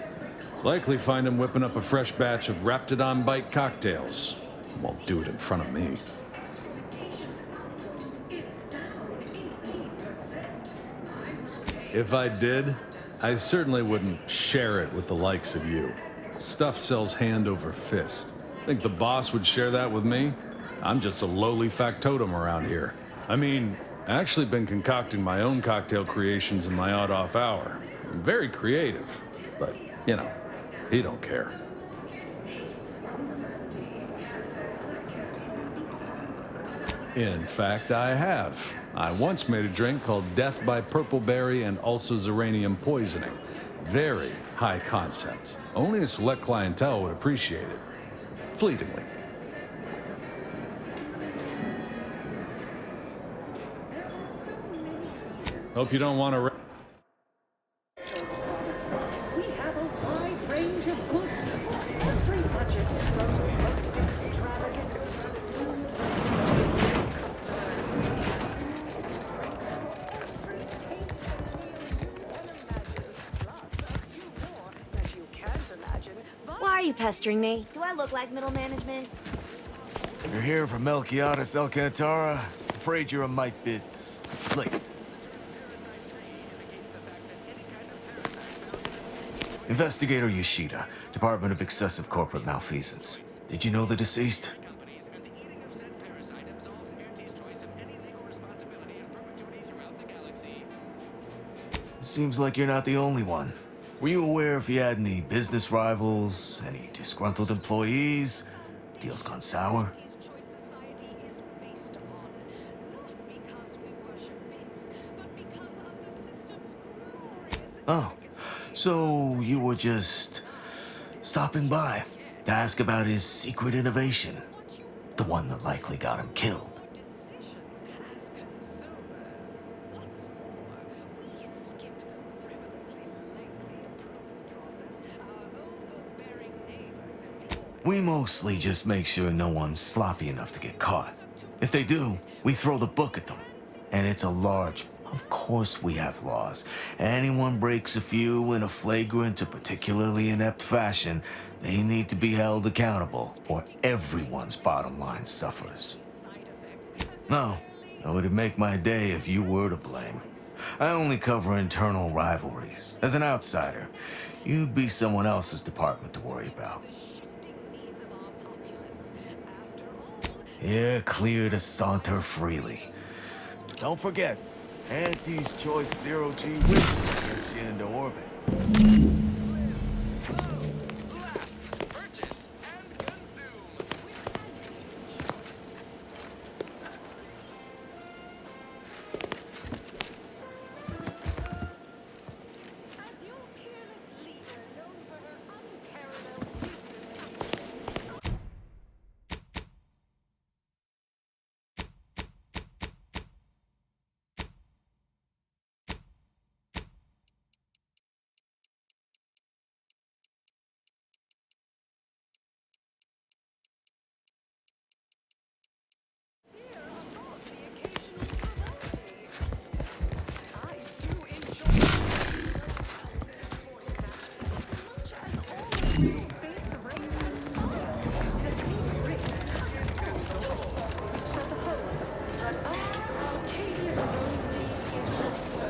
Likely find him whipping up a fresh batch of Raptidon Bite cocktails. Won't do it in front of me. If I did, I certainly wouldn't share it with the likes of you. Stuff sells hand over fist. Think the boss would share that with me? I'm just a lowly factotum around here. I mean, I actually been concocting my own cocktail creations in my odd-off hour. I'm very creative, but, you know, he don't care. In fact, I have. I once made a drink called Death by Purpleberry and also Zeranium Poisoning. Very high concept. Only a select clientele would appreciate it. Fleetingly. Hope you don't want to... We have a wide range of goods. Every budget from the most extravagant Why are you pestering me? Do I look like middle management? You're here for Melquiades Alcantara. Afraid you're a mite bit late. Investigator Yoshida, Department of Excessive Corporate Malfeasance. Did you know the deceased? Seems like you're not the only one. Were you aware if he had any business rivals, any disgruntled employees? Deals gone sour? Oh, so you were just stopping by. to ask about his secret innovation, the one that likely got him killed. We mostly just make sure no one's sloppy enough to get caught. If they do, we throw the book at them. And it's a large... Of course we have laws. Anyone breaks a few in a flagrant or particularly inept fashion, they need to be held accountable, or everyone's bottom line suffers. No, it would make my day if you were to blame. I only cover internal rivalries. As an outsider, you'd be someone else's department to worry about. You're clear to saunter freely. Don't forget, Auntie's Choice Zero-G whiskey gets you into orbit.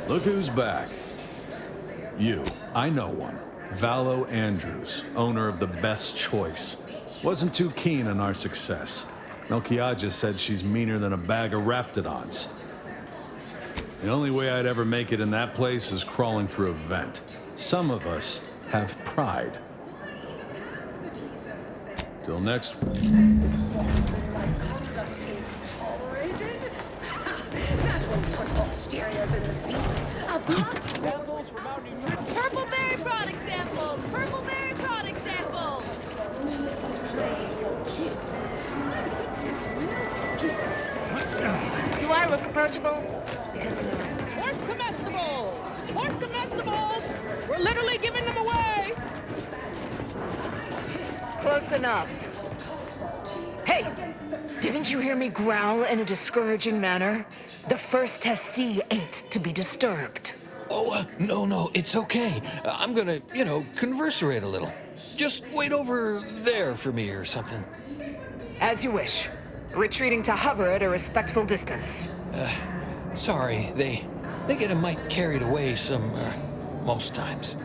Look who's back. You. I know one. Valo Andrews, owner of the Best Choice. Wasn't too keen on our success. Melchiah said she's meaner than a bag of raptidons. The only way I'd ever make it in that place is crawling through a vent. Some of us have pride. Till next... Purple berry product samples! Purple berry product samples! Do I look approachable? Because I'm not. Horse comestibles! Horse comestibles! We're literally giving them away! Close enough. Hey! Didn't you hear me growl in a discouraging manner? The first testee ain't to be disturbed. Oh, no, it's okay. I'm gonna, converserate a little. Just wait over there for me or something. As you wish. Retreating to hover at a respectful distance. Sorry, they get a mite carried away most times.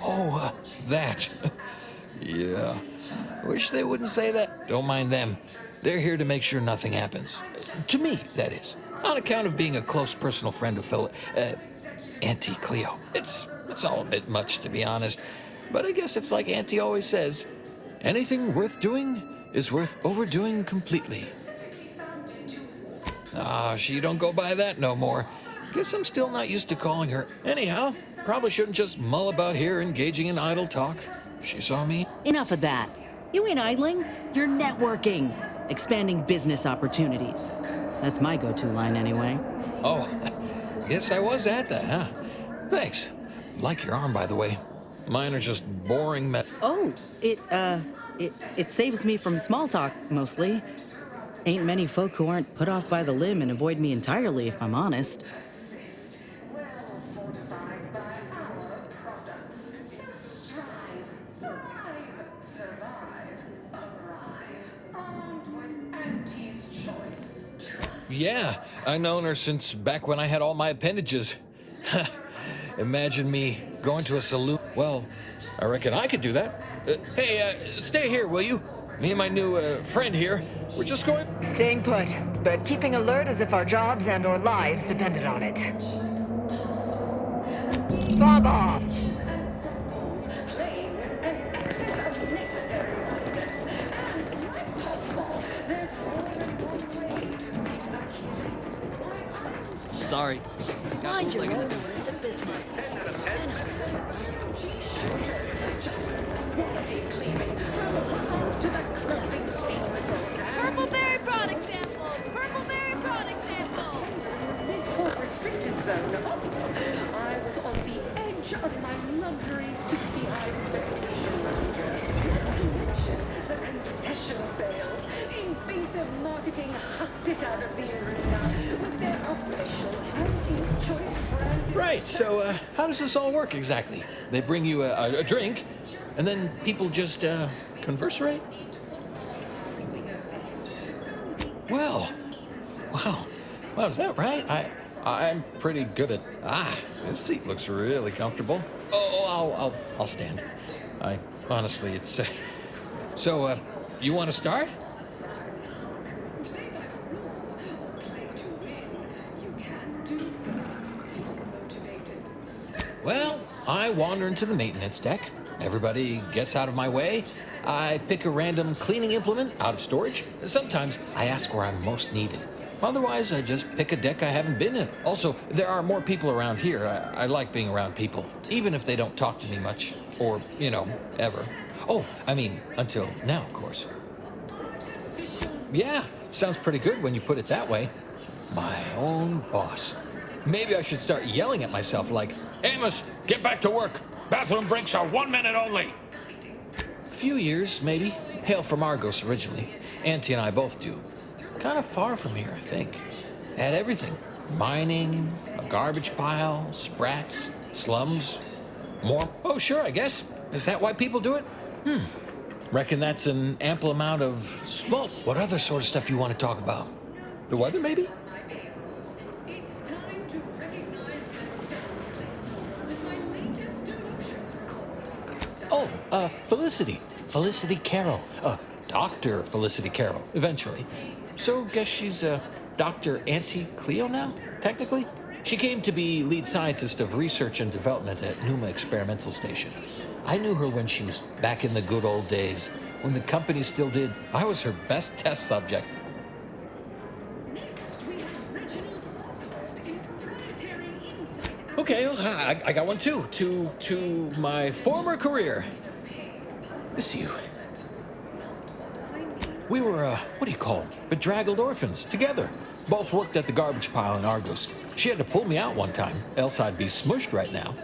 Oh, that. Yeah. Wish they wouldn't say that. Don't mind them. They're here to make sure nothing happens. To me, that is. On account of being a close personal friend of Auntie Cleo. It's all a bit much, to be honest. But I guess it's like Auntie always says, anything worth doing is worth overdoing completely. She don't go by that no more. Guess I'm still not used to calling her. Anyhow, probably shouldn't just mull about here engaging in idle talk. She saw me. Enough of that. You ain't idling, you're networking, expanding business opportunities. That's my go-to line anyway. Oh, guess I was at that, huh? Thanks. Like your arm, by the way. Mine are just boring Oh, it saves me from small talk, mostly. Ain't many folk who aren't put off by the limb and avoid me entirely, if I'm honest. Yeah, I've known her since back when I had all my appendages. Imagine me going to a saloon. Well, I reckon I could do that. Hey, stay here, will you? Me and my new friend here, we're just going... Staying put, but keeping alert as if our jobs and or lives depended on it. Bob off! Sorry. Mind your own illicit business. Purple berry product sample! Purple berry product sample! Mid-port restricted zone. I was on the edge of my luxury 60-high expectations. Not to mention the concession sales. Invasive marketing hucked it out of the arena with their official Andy's Choice brand. Right, so how does this all work exactly? They bring you a drink, and then people just conversate? Well, wow. Wow, is that right? I'm pretty good at... this seat looks really comfortable. Oh, I'll stand. Honestly, it's... So, you want to start? Well, I wander into the maintenance deck. Everybody gets out of my way. I pick a random cleaning implement out of storage. Sometimes I ask where I'm most needed. Otherwise, I just pick a deck I haven't been in. Also, there are more people around here. I like being around people, even if they don't talk to me much, or, ever. Oh, I mean, until now, of course. Yeah, sounds pretty good when you put it that way. My own boss. Maybe I should start yelling at myself like, Amos, get back to work. Bathroom breaks are 1 minute only. Few years, maybe. Hail from Argos originally. Auntie and I both do. Kind of far from here, I think. Had everything. Mining, a garbage pile, sprats, slums, more. Oh, sure, I guess. Is that why people do it? Reckon that's an ample amount of smoke. What other sort of stuff you want to talk about? The weather, maybe? Oh, Felicity. Felicity Carroll. Dr. Felicity Carroll, eventually. So, guess she's, Dr. Auntie Cleo now, technically? She came to be lead scientist of research and development at Numa Experimental Station. I knew her when she was back in the good old days, when the company still did. I was her best test subject. Okay, well, I got one too. To my former career. Miss you. We were, what do you call them? Bedraggled orphans, together. Both worked at the garbage pile in Argos. She had to pull me out one time, else I'd be smushed right now.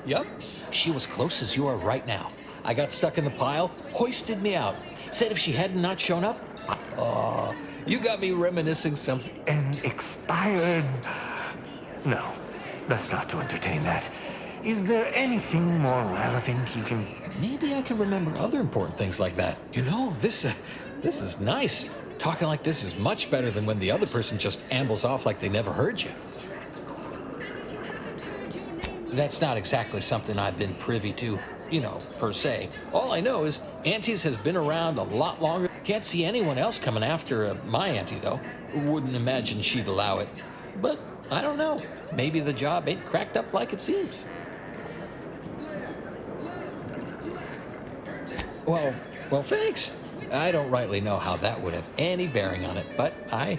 Yep, she was close as you are right now. I got stuck in the pile, hoisted me out. Said if she hadn't not shown up, you got me reminiscing something. And expired. No, that's not to entertain that. Is there anything more relevant you can... Maybe I can remember other important things like that. This is nice. Talking like this is much better than when the other person just ambles off like they never heard you. That's not exactly something I've been privy to, per se. All I know is Auntie's has been around a lot longer. Can't see anyone else coming after my auntie, though. Wouldn't imagine she'd allow it. But I don't know. Maybe the job ain't cracked up like it seems. Well, thanks. I don't rightly know how that would have any bearing on it, but I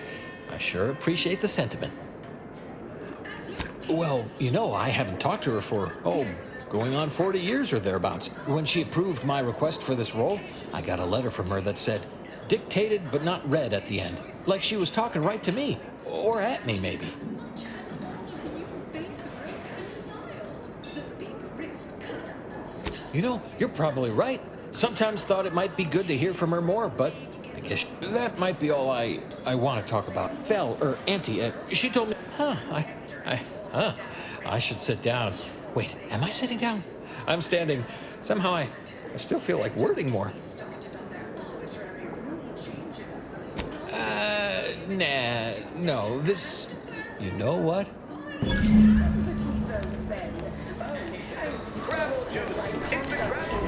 sure appreciate the sentiment. Well, I haven't talked to her for, going on 40 years or thereabouts. When she approved my request for this role, I got a letter from her that said, dictated but not read at the end. Like she was talking right to me. Or at me, maybe. You're probably right. Sometimes thought it might be good to hear from her more, but I guess that might be all I want to talk about. Auntie, she told me, I should sit down. Wait, am I sitting down? I'm standing. Somehow I still feel like wording more. No, this... You know what? Gravel juice! It's the gravel!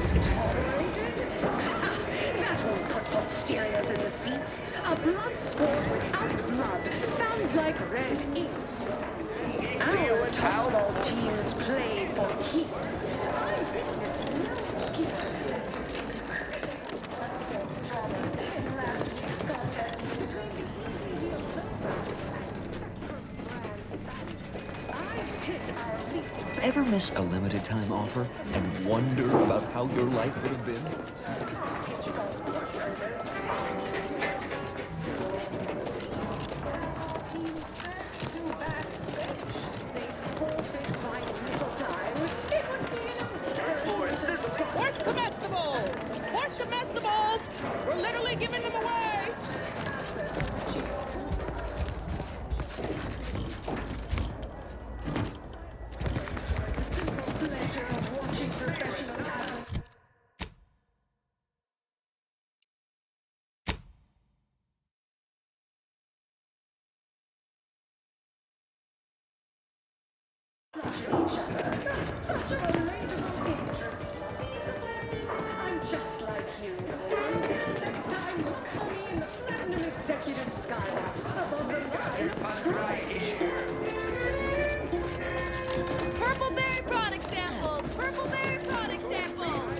That won't put posteriors in the seats. A blood sport without blood sounds like red ink. Our town teams play for keeps. Ever miss a limited time offer and wonder about how your life would have been? Horse comestibles! Horse comestibles! We're literally giving them away! I'm just like you. Next time, look for me in the Platinum Executive Skybox above the line. Purple berry product samples! Purple berry product samples!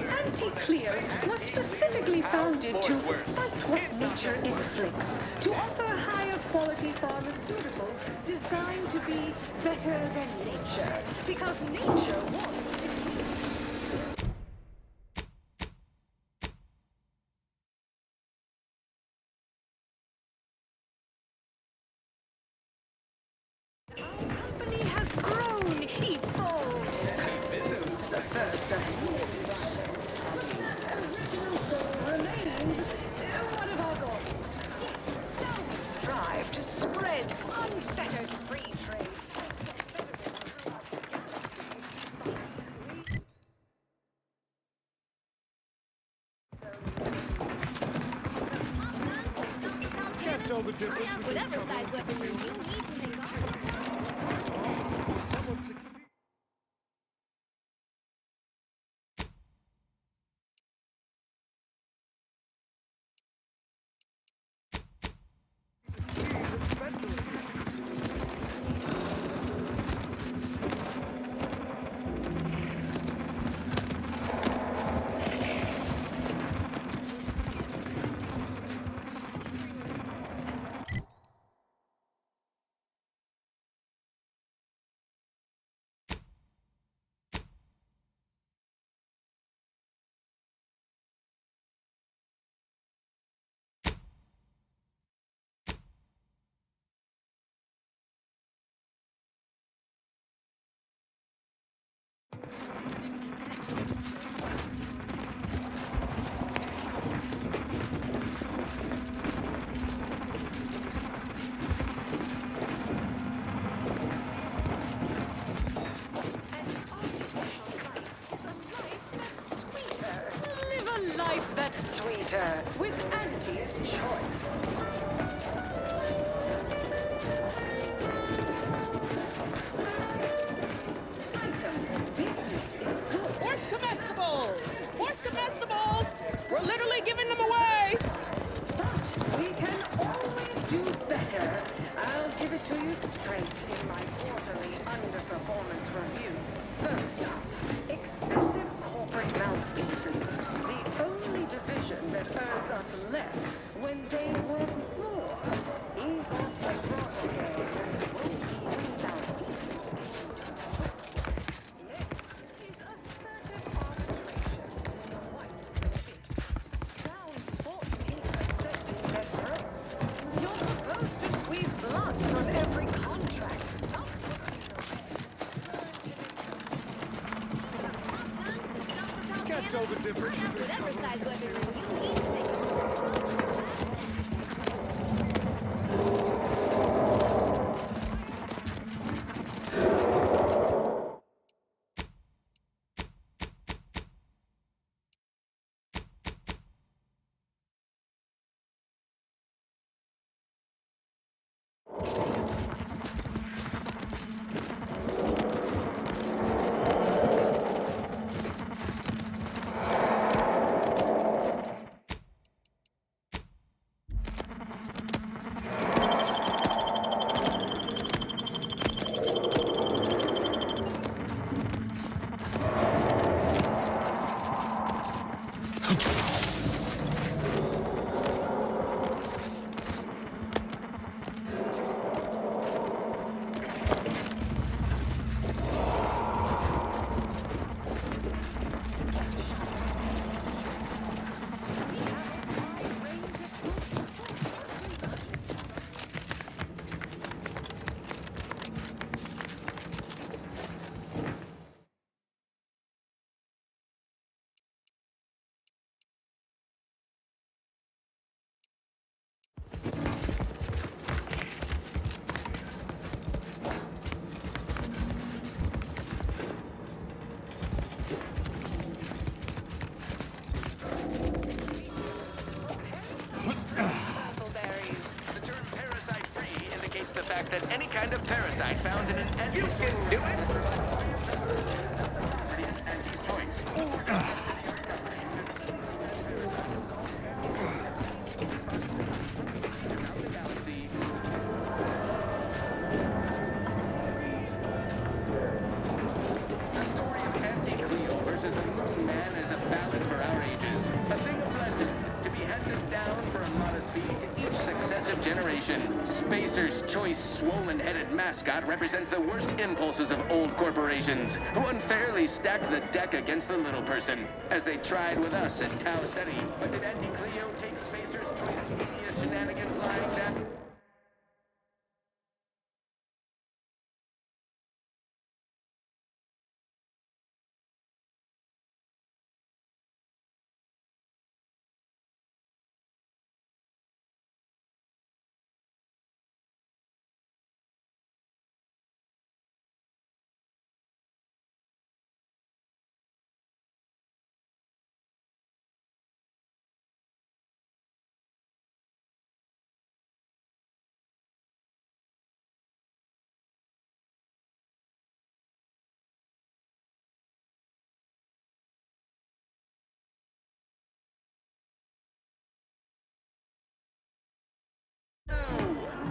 Anti-Clears was specifically founded to fight what nature inflicts, to offer higher quality pharmaceuticals designed to be better than nature, because nature wants to heal. Our company has grown, evolved, consumed the first of remains one of our goals. Yes, now we strive to spread unfettered free trade. Can't tell the difference. Whatever size weapon you need to make ours. Live a life that's sweeter with Auntie's Choice. Horse comestibles! Horse comestibles! We're literally giving them away! But we can always do better. I'll give it to you straight in my quarterly underperformance review. First up, excessive corporate malfeasance. The only division that earns us less when they work more. Ease off the throttle game. Next is assertive arbitration. Down 14% in their throats. You're supposed to squeeze blood from every contract. Can't tell the difference. Whatever size weapon you need to make fact that any kind of parasite found in an anti... You can do it! Spacer's choice swollen-headed mascot represents the worst impulses of old corporations, who unfairly stacked the deck against the little person, as they tried with us at Tau Ceti. But did Auntie Cleo take Spacer's choice devious shenanigans lying down?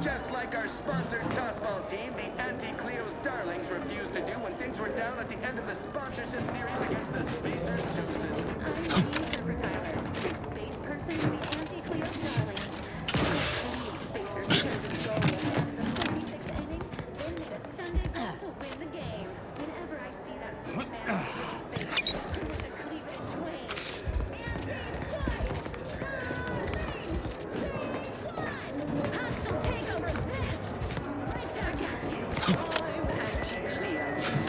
Just like our sponsored tossball team, the Anti-Cleo's Darlings refused to do when things were down at the end of the sponsorship series against the Spacers Chosen. Space person, the Anti-Cleo's Darlings. Spacers Chosen goal in the 46th inning, then made a Sunday goal to win the game. Whenever I see that big man with a face, with the Cleveland twain. Hostile takeover this! Right back at you. I'm Anti-Cleo,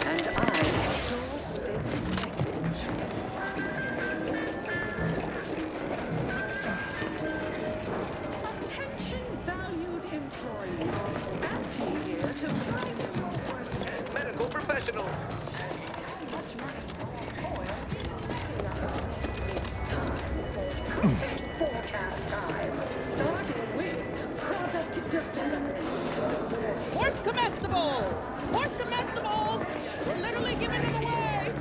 and I adore this Attention valued employees. Anti here to find Medical professional. forecast time. Starting with product development. Horse comestibles! Horse comestibles! We're literally giving them away!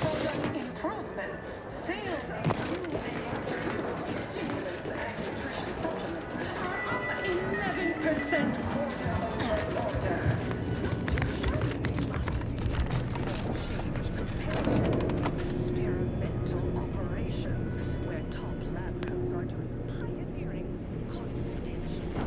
Product improvements. Sales improvements. 11% quarter-on-quarter. Experimental operations, where top lab coats are doing pioneering confidential.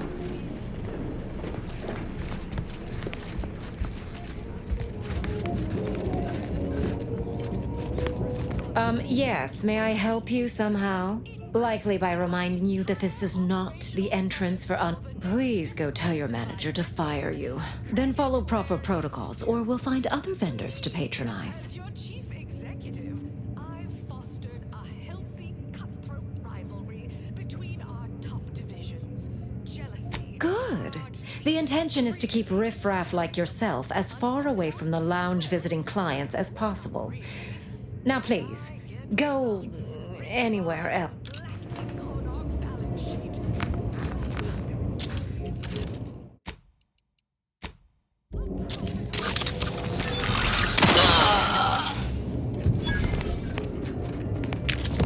Yes, may I help you somehow? Likely by reminding you that this is not the entrance for Please go tell your manager to fire you. Then follow proper protocols, or we'll find other vendors to patronize. Your chief executive, I've fostered a healthy, cutthroat rivalry between our top divisions. Jealousy. Good. The intention is to keep riffraff like yourself as far away from the lounge visiting clients as possible. Now please, go anywhere else.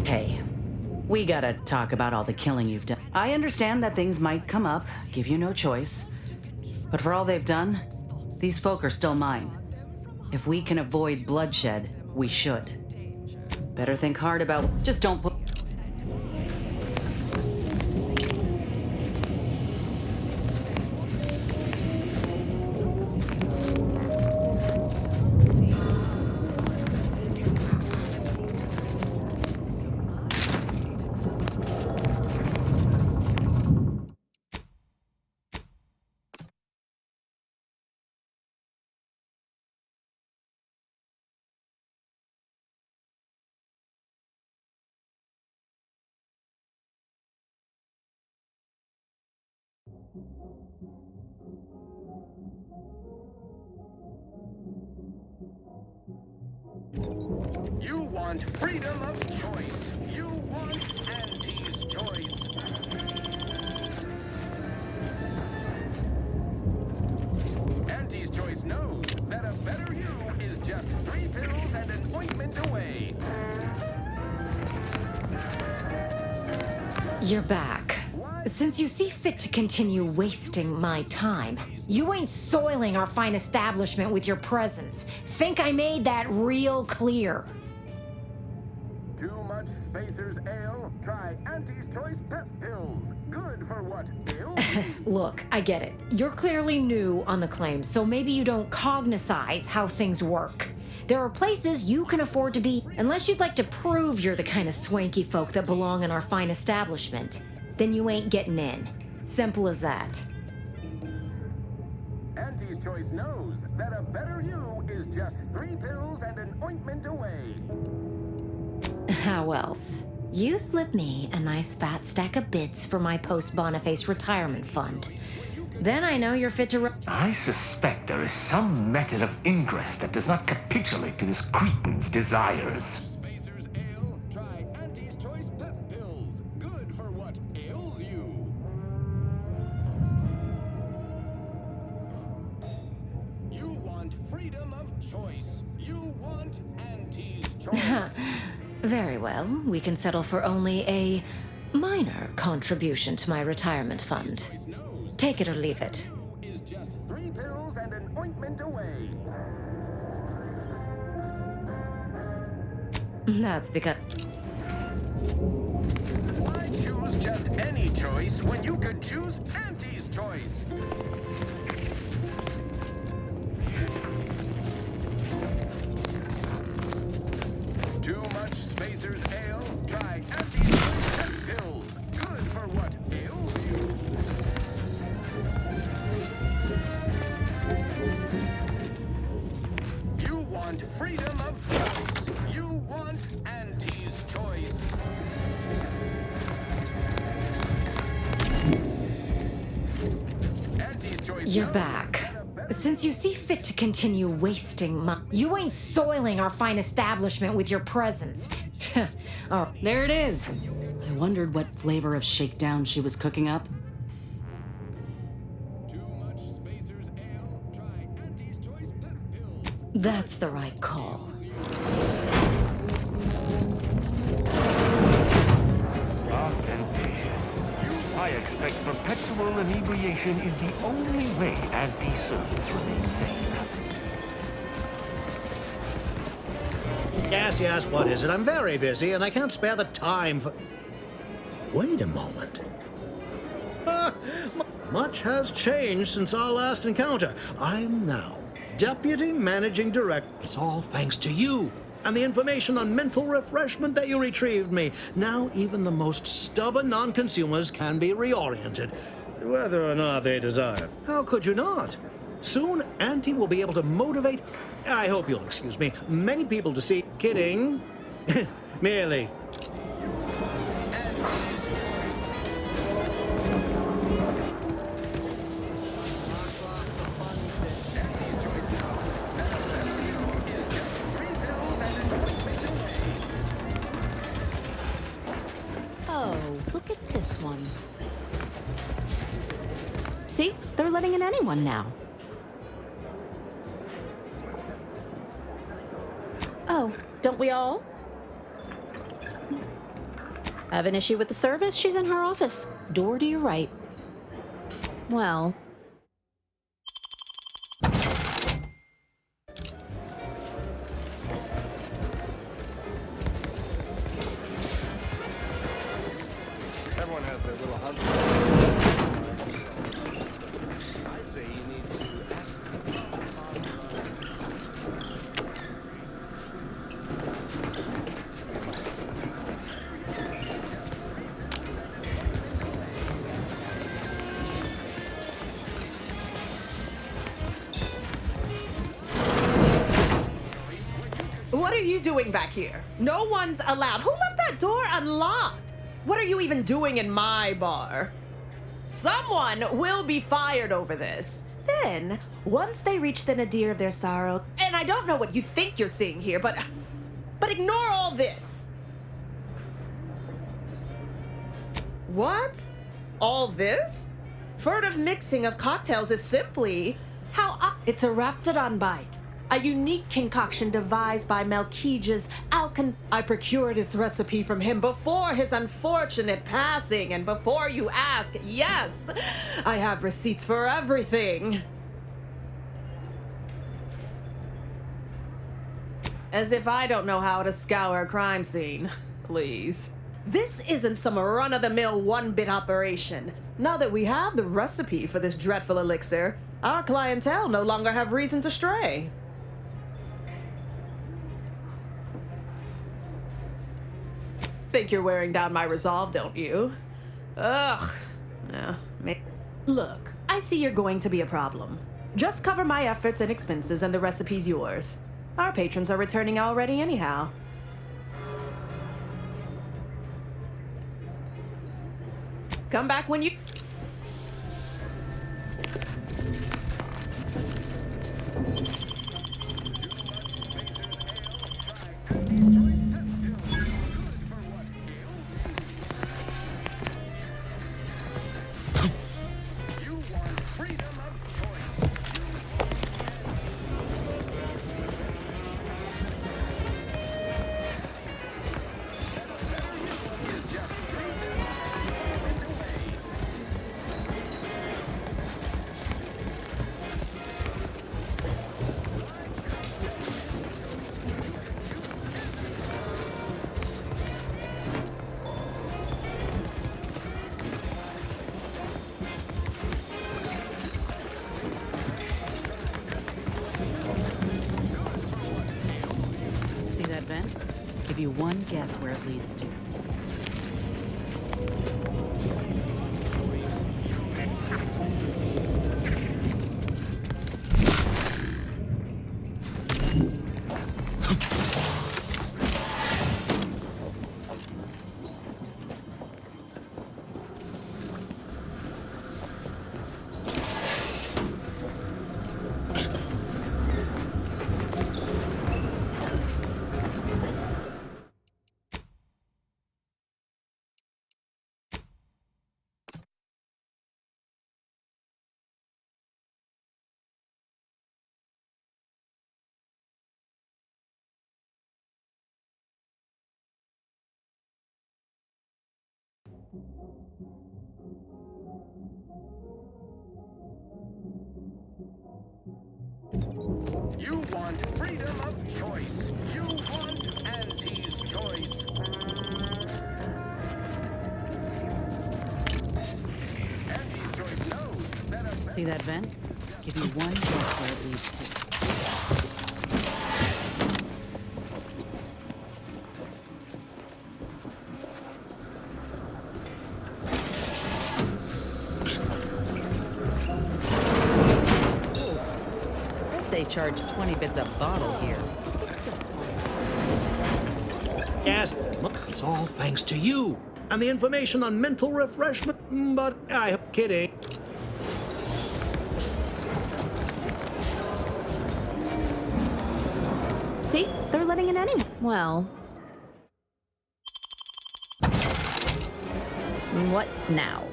Hey, we gotta talk about all the killing you've done. I understand that things might come up, give you no choice. But for all they've done, these folk are still mine. If we can avoid bloodshed, we should. Better think hard about... Just don't put... You want freedom of choice. You want Auntie's choice. You're back. Since you see fit to continue wasting my time, you ain't soiling our fine establishment with your presence. Think I made that real clear. Too much Spacer's Ale? Try Auntie's Choice Pep Pills. Good for what ails you. Look, I get it. You're clearly new on the claim, so maybe you don't cognitize how things work. There are places you can afford to be, unless you'd like to prove you're the kind of swanky folk that belong in our fine establishment. Then you ain't getting in. Simple as that. Auntie's Choice knows that a better you is just 3 pills and an ointment away. How else? You slip me a nice fat stack of bits for my post-Boniface retirement fund. Then I know you're fit to I suspect there is some method of ingress that does not capitulate to this cretin's desires. Spacer's Ale? Try Auntie's Choice Pep Pills. Good for what ails you. You want freedom of choice. You want Auntie's Choice. Very well. We can settle for only a minor contribution to my retirement fund. Take it or leave it. Is just 3 pills and an ointment away. That's because... Why choose just any choice when you could choose Auntie's Choice? Too much Spacer's Ale? Try Auntie's Choice Pep Pills. Good for what ails you. You want freedom of choice. You want Auntie's Choice. Auntie's Choice. You're back. Since you see fit to continue wasting my... You ain't soiling our fine establishment with your presence. Oh, there it is. I wondered what flavor of shakedown she was cooking up. that's the right call. Ostentatious. I expect perpetual inebriation is the only way anti-servants remain safe. Yes, what is it? I'm very busy, and I can't spare the time for... Wait a moment. Much has changed since our last encounter. I'm now Deputy Managing Director. It's all thanks to you and the information on mental refreshment that you retrieved me. Now even the most stubborn non-consumers can be reoriented, whether or not they desire. How could you not? Soon, Auntie will be able to motivate, I hope you'll excuse me, many people to see... Kidding. Merely. Oh, look at this one. See? They're letting in anyone now. Oh, don't we all? Have an issue with the service? She's in her office. Door to your right. Well... Everyone has their little husband. I say you need to ask What are you doing back here? No one's allowed. Who left that door unlocked? What are you even doing in my bar? Someone will be fired over this. Then, once they reach the nadir of their sorrow, and I don't know what you think you're seeing here, but ignore all this. What? All this? Furtive mixing of cocktails is simply how it's a Raptidon bite. A unique concoction devised by Melchija's Alcon. I procured its recipe from him before his unfortunate passing, and before you ask, yes, I have receipts for everything. As if I don't know how to scour a crime scene. Please. This isn't some run-of-the-mill one-bit operation. Now that we have the recipe for this dreadful elixir, our clientele no longer have reason to stray. Think you're wearing down my resolve, don't you? Ugh. Yeah, Look, I see you're going to be a problem. Just cover my efforts and expenses and the recipe's yours. Our patrons are returning already anyhow. Come back when you... See that vent? Give you one guess where it leads to. You want freedom of choice. You want Auntie's choice. Auntie's choice knows that a... See that vent? Give you one guess where it leads to. They charge 20 bits a bottle here. Yes, it's all thanks to you. And the information on mental refreshment, but I'm kidding. See? They're letting in anyone. Well. What now?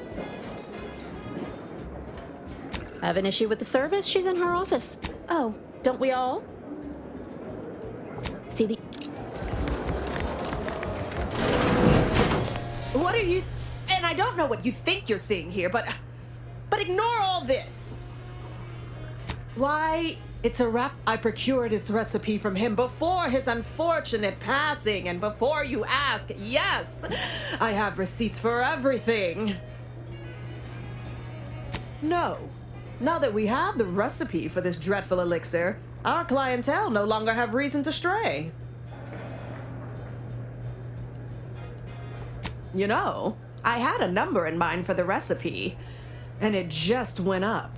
Have an issue with the service? She's in her office. Oh, don't we all? See the... What are you... And I don't know what you think you're seeing here, but ignore all this. Why, it's a wrap. I procured its recipe from him before his unfortunate passing, and before you ask, yes, I have receipts for everything. No. Now that we have the recipe for this dreadful elixir, our clientele no longer have reason to stray. You know, I had a number in mind for the recipe, and it just went up.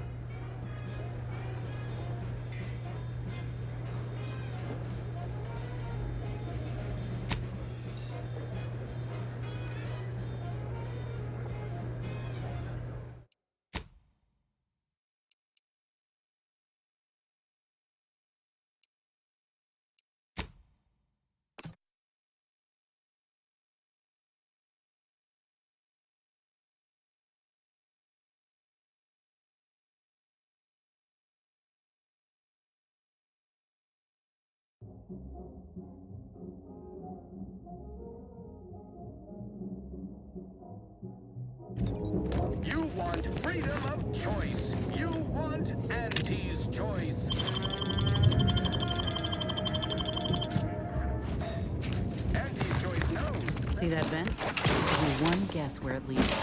You want freedom of choice. You want Auntie's choice. Auntie's choice knows. See that vent? Only one guess where it leads to.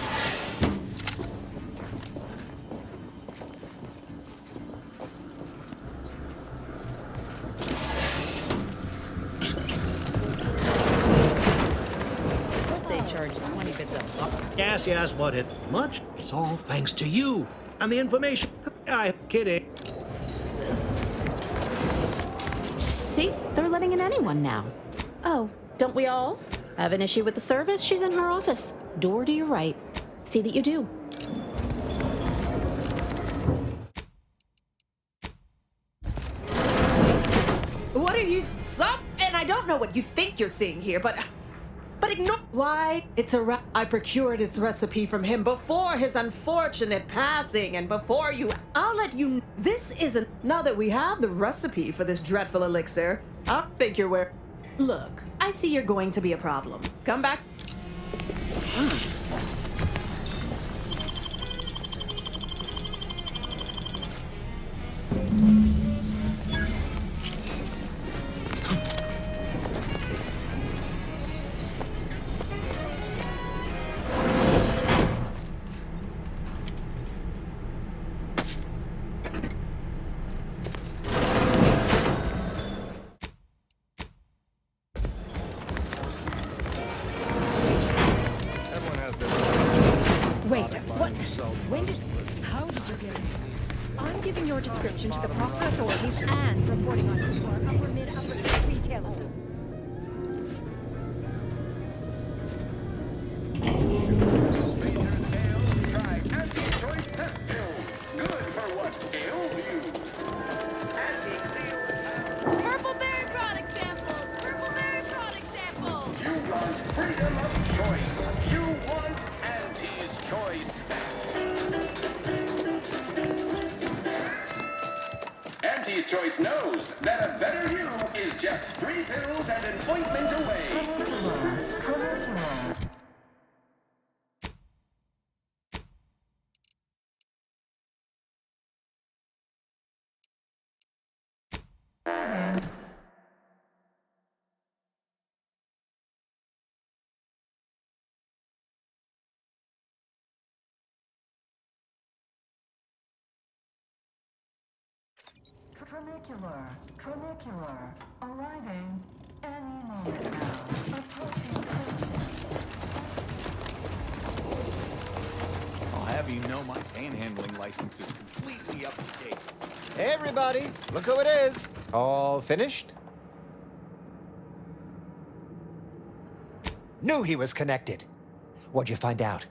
They charge 20 bits a pop. Yes, but it much. It's all thanks to you and the information. I'm kidding. See? They're letting in anyone now. Oh, don't we all? Have an issue with the service? She's in her office. Door to your right. See that you do. What are you... And I don't know what you think you're seeing here, but ignore... Why? I procured its recipe from him before his unfortunate passing, and before you... I'll let you... This isn't... Now that we have the recipe for this dreadful elixir, I think you're where... Look, I see you're going to be a problem. Come back... Wait, what? When did... How did you get it? I'm giving your description to the proper authorities and reporting on you to our upper mid-upper retailers. Try anti-choice pest pill. Good for what ails you. Purple berry product sample! Purple berry product sample! You want freedom of choice. You want Auntie's choice. Auntie's choice knows that a better you is just 3 pills and an ointment away. Tramicular, arriving any moment now. Approaching station. I'll have you know my panhandling license is completely up to date. Hey, everybody, look who it is. All finished? Knew he was connected. What'd you find out?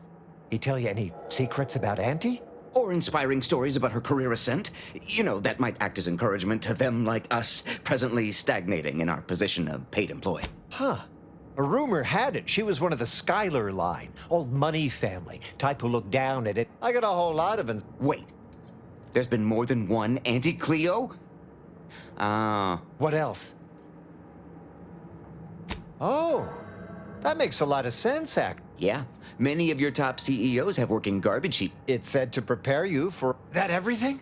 He tell you any secrets about Auntie? Or inspiring stories about her career ascent? You know, that might act as encouragement to them like us, presently stagnating in our position of paid employee. Huh. A rumor had it she was one of the Schuyler line, old money family, type who looked down at it. I got a whole lot of them. Wait, there's been more than one Auntie Cleo? What else? Oh, that makes a lot of sense, Act. Yeah, many of your top CEOs have working garbage heap. It said to prepare you for that everything?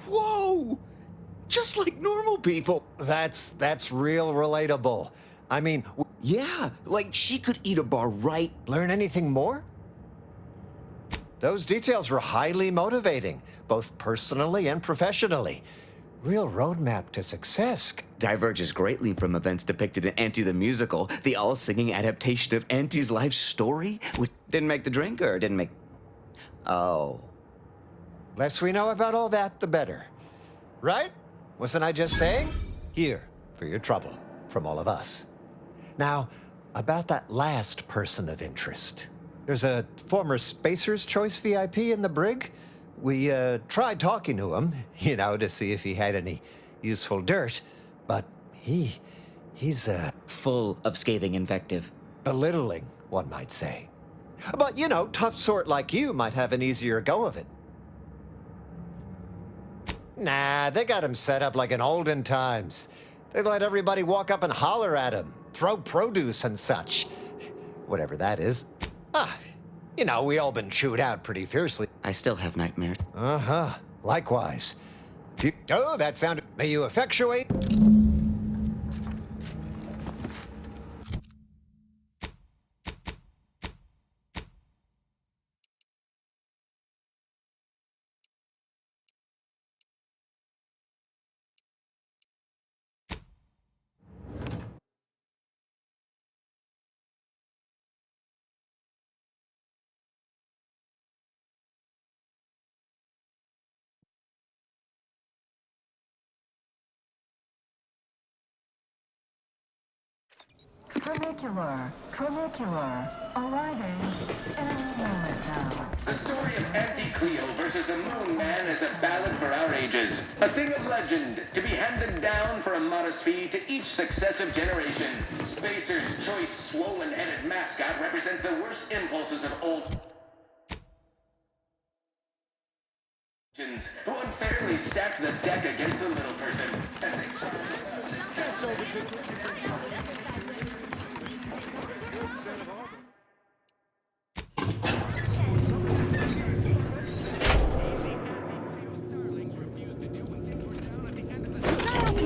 Whoa! Just like normal people. That's real relatable. I mean, yeah, like she could eat a bar right. Learn anything more? Those details were highly motivating, both personally and professionally. Real roadmap to success. Diverges greatly from events depicted in Auntie the Musical, the all-singing adaptation of Auntie's life story, which didn't make the drink or didn't make... Oh. Less we know about all that, the better. Right? Wasn't I just saying? Here, for your trouble, from all of us. Now, about that last person of interest. There's a former Spacer's Choice VIP in the brig. We tried talking to him, you know, to see if he had any useful dirt, but he's full of scathing invective. Belittling, one might say. But, you know, tough sort like you might have an easier go of it. Nah, they got him set up like in olden times. They let everybody walk up and holler at him, throw produce and such. Whatever that is. You know, we all been chewed out pretty fiercely. I still have nightmares. Uh-huh. Likewise. Oh, that sounded... May you effectuate... Trinicular, arriving any moment now. The story of Anti-Cleo versus the Moon Man is a ballad for our ages. A thing of legend, to be handed down for a modest fee to each successive generation. Spacer's choice swollen-headed mascot represents the worst impulses of old... who unfairly stack the deck against the little person. As they try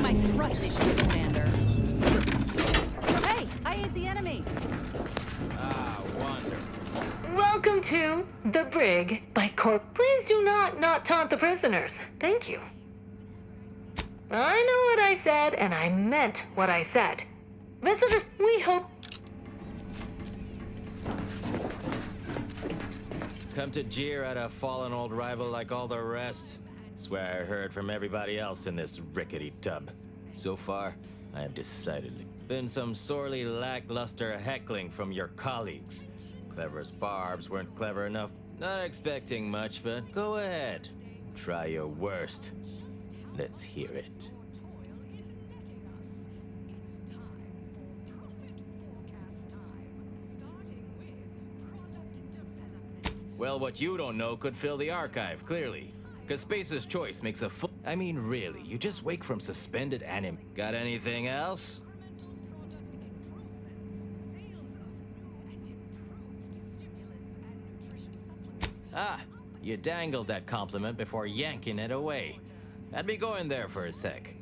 my trust issues, Commander. Hey, I ain't the enemy. Wonderful. Welcome to The Brig by Corp. Please do not taunt the prisoners. Thank you. I know what I said, and I meant what I said. Visitors, we hope... Come to jeer at a fallen old rival like all the rest. Swear I heard from everybody else in this rickety tub. So far, I have decidedly been some sorely lackluster heckling from your colleagues. Clever as barbs weren't clever enough. Not expecting much, but go ahead. Try your worst. Let's hear it. Well, what you don't know could fill the archive, clearly. Because Space's choice makes a full... I mean, really, you just wake from suspended anim... Got anything else? Ah, you dangled that compliment before yanking it away. I'd be going there for a sec.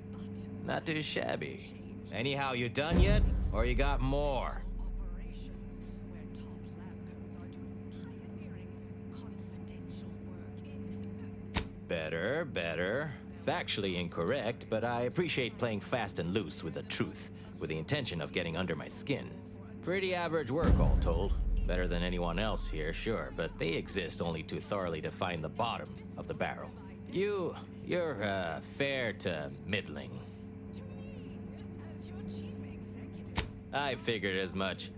Not too shabby. Anyhow, you done yet? Or you got more? Better. Factually incorrect, but I appreciate playing fast and loose with the truth, with the intention of getting under my skin. Pretty average work, all told. Better than anyone else here, sure, but they exist only to thoroughly define the bottom of the barrel. You're fair to middling. I figured as much.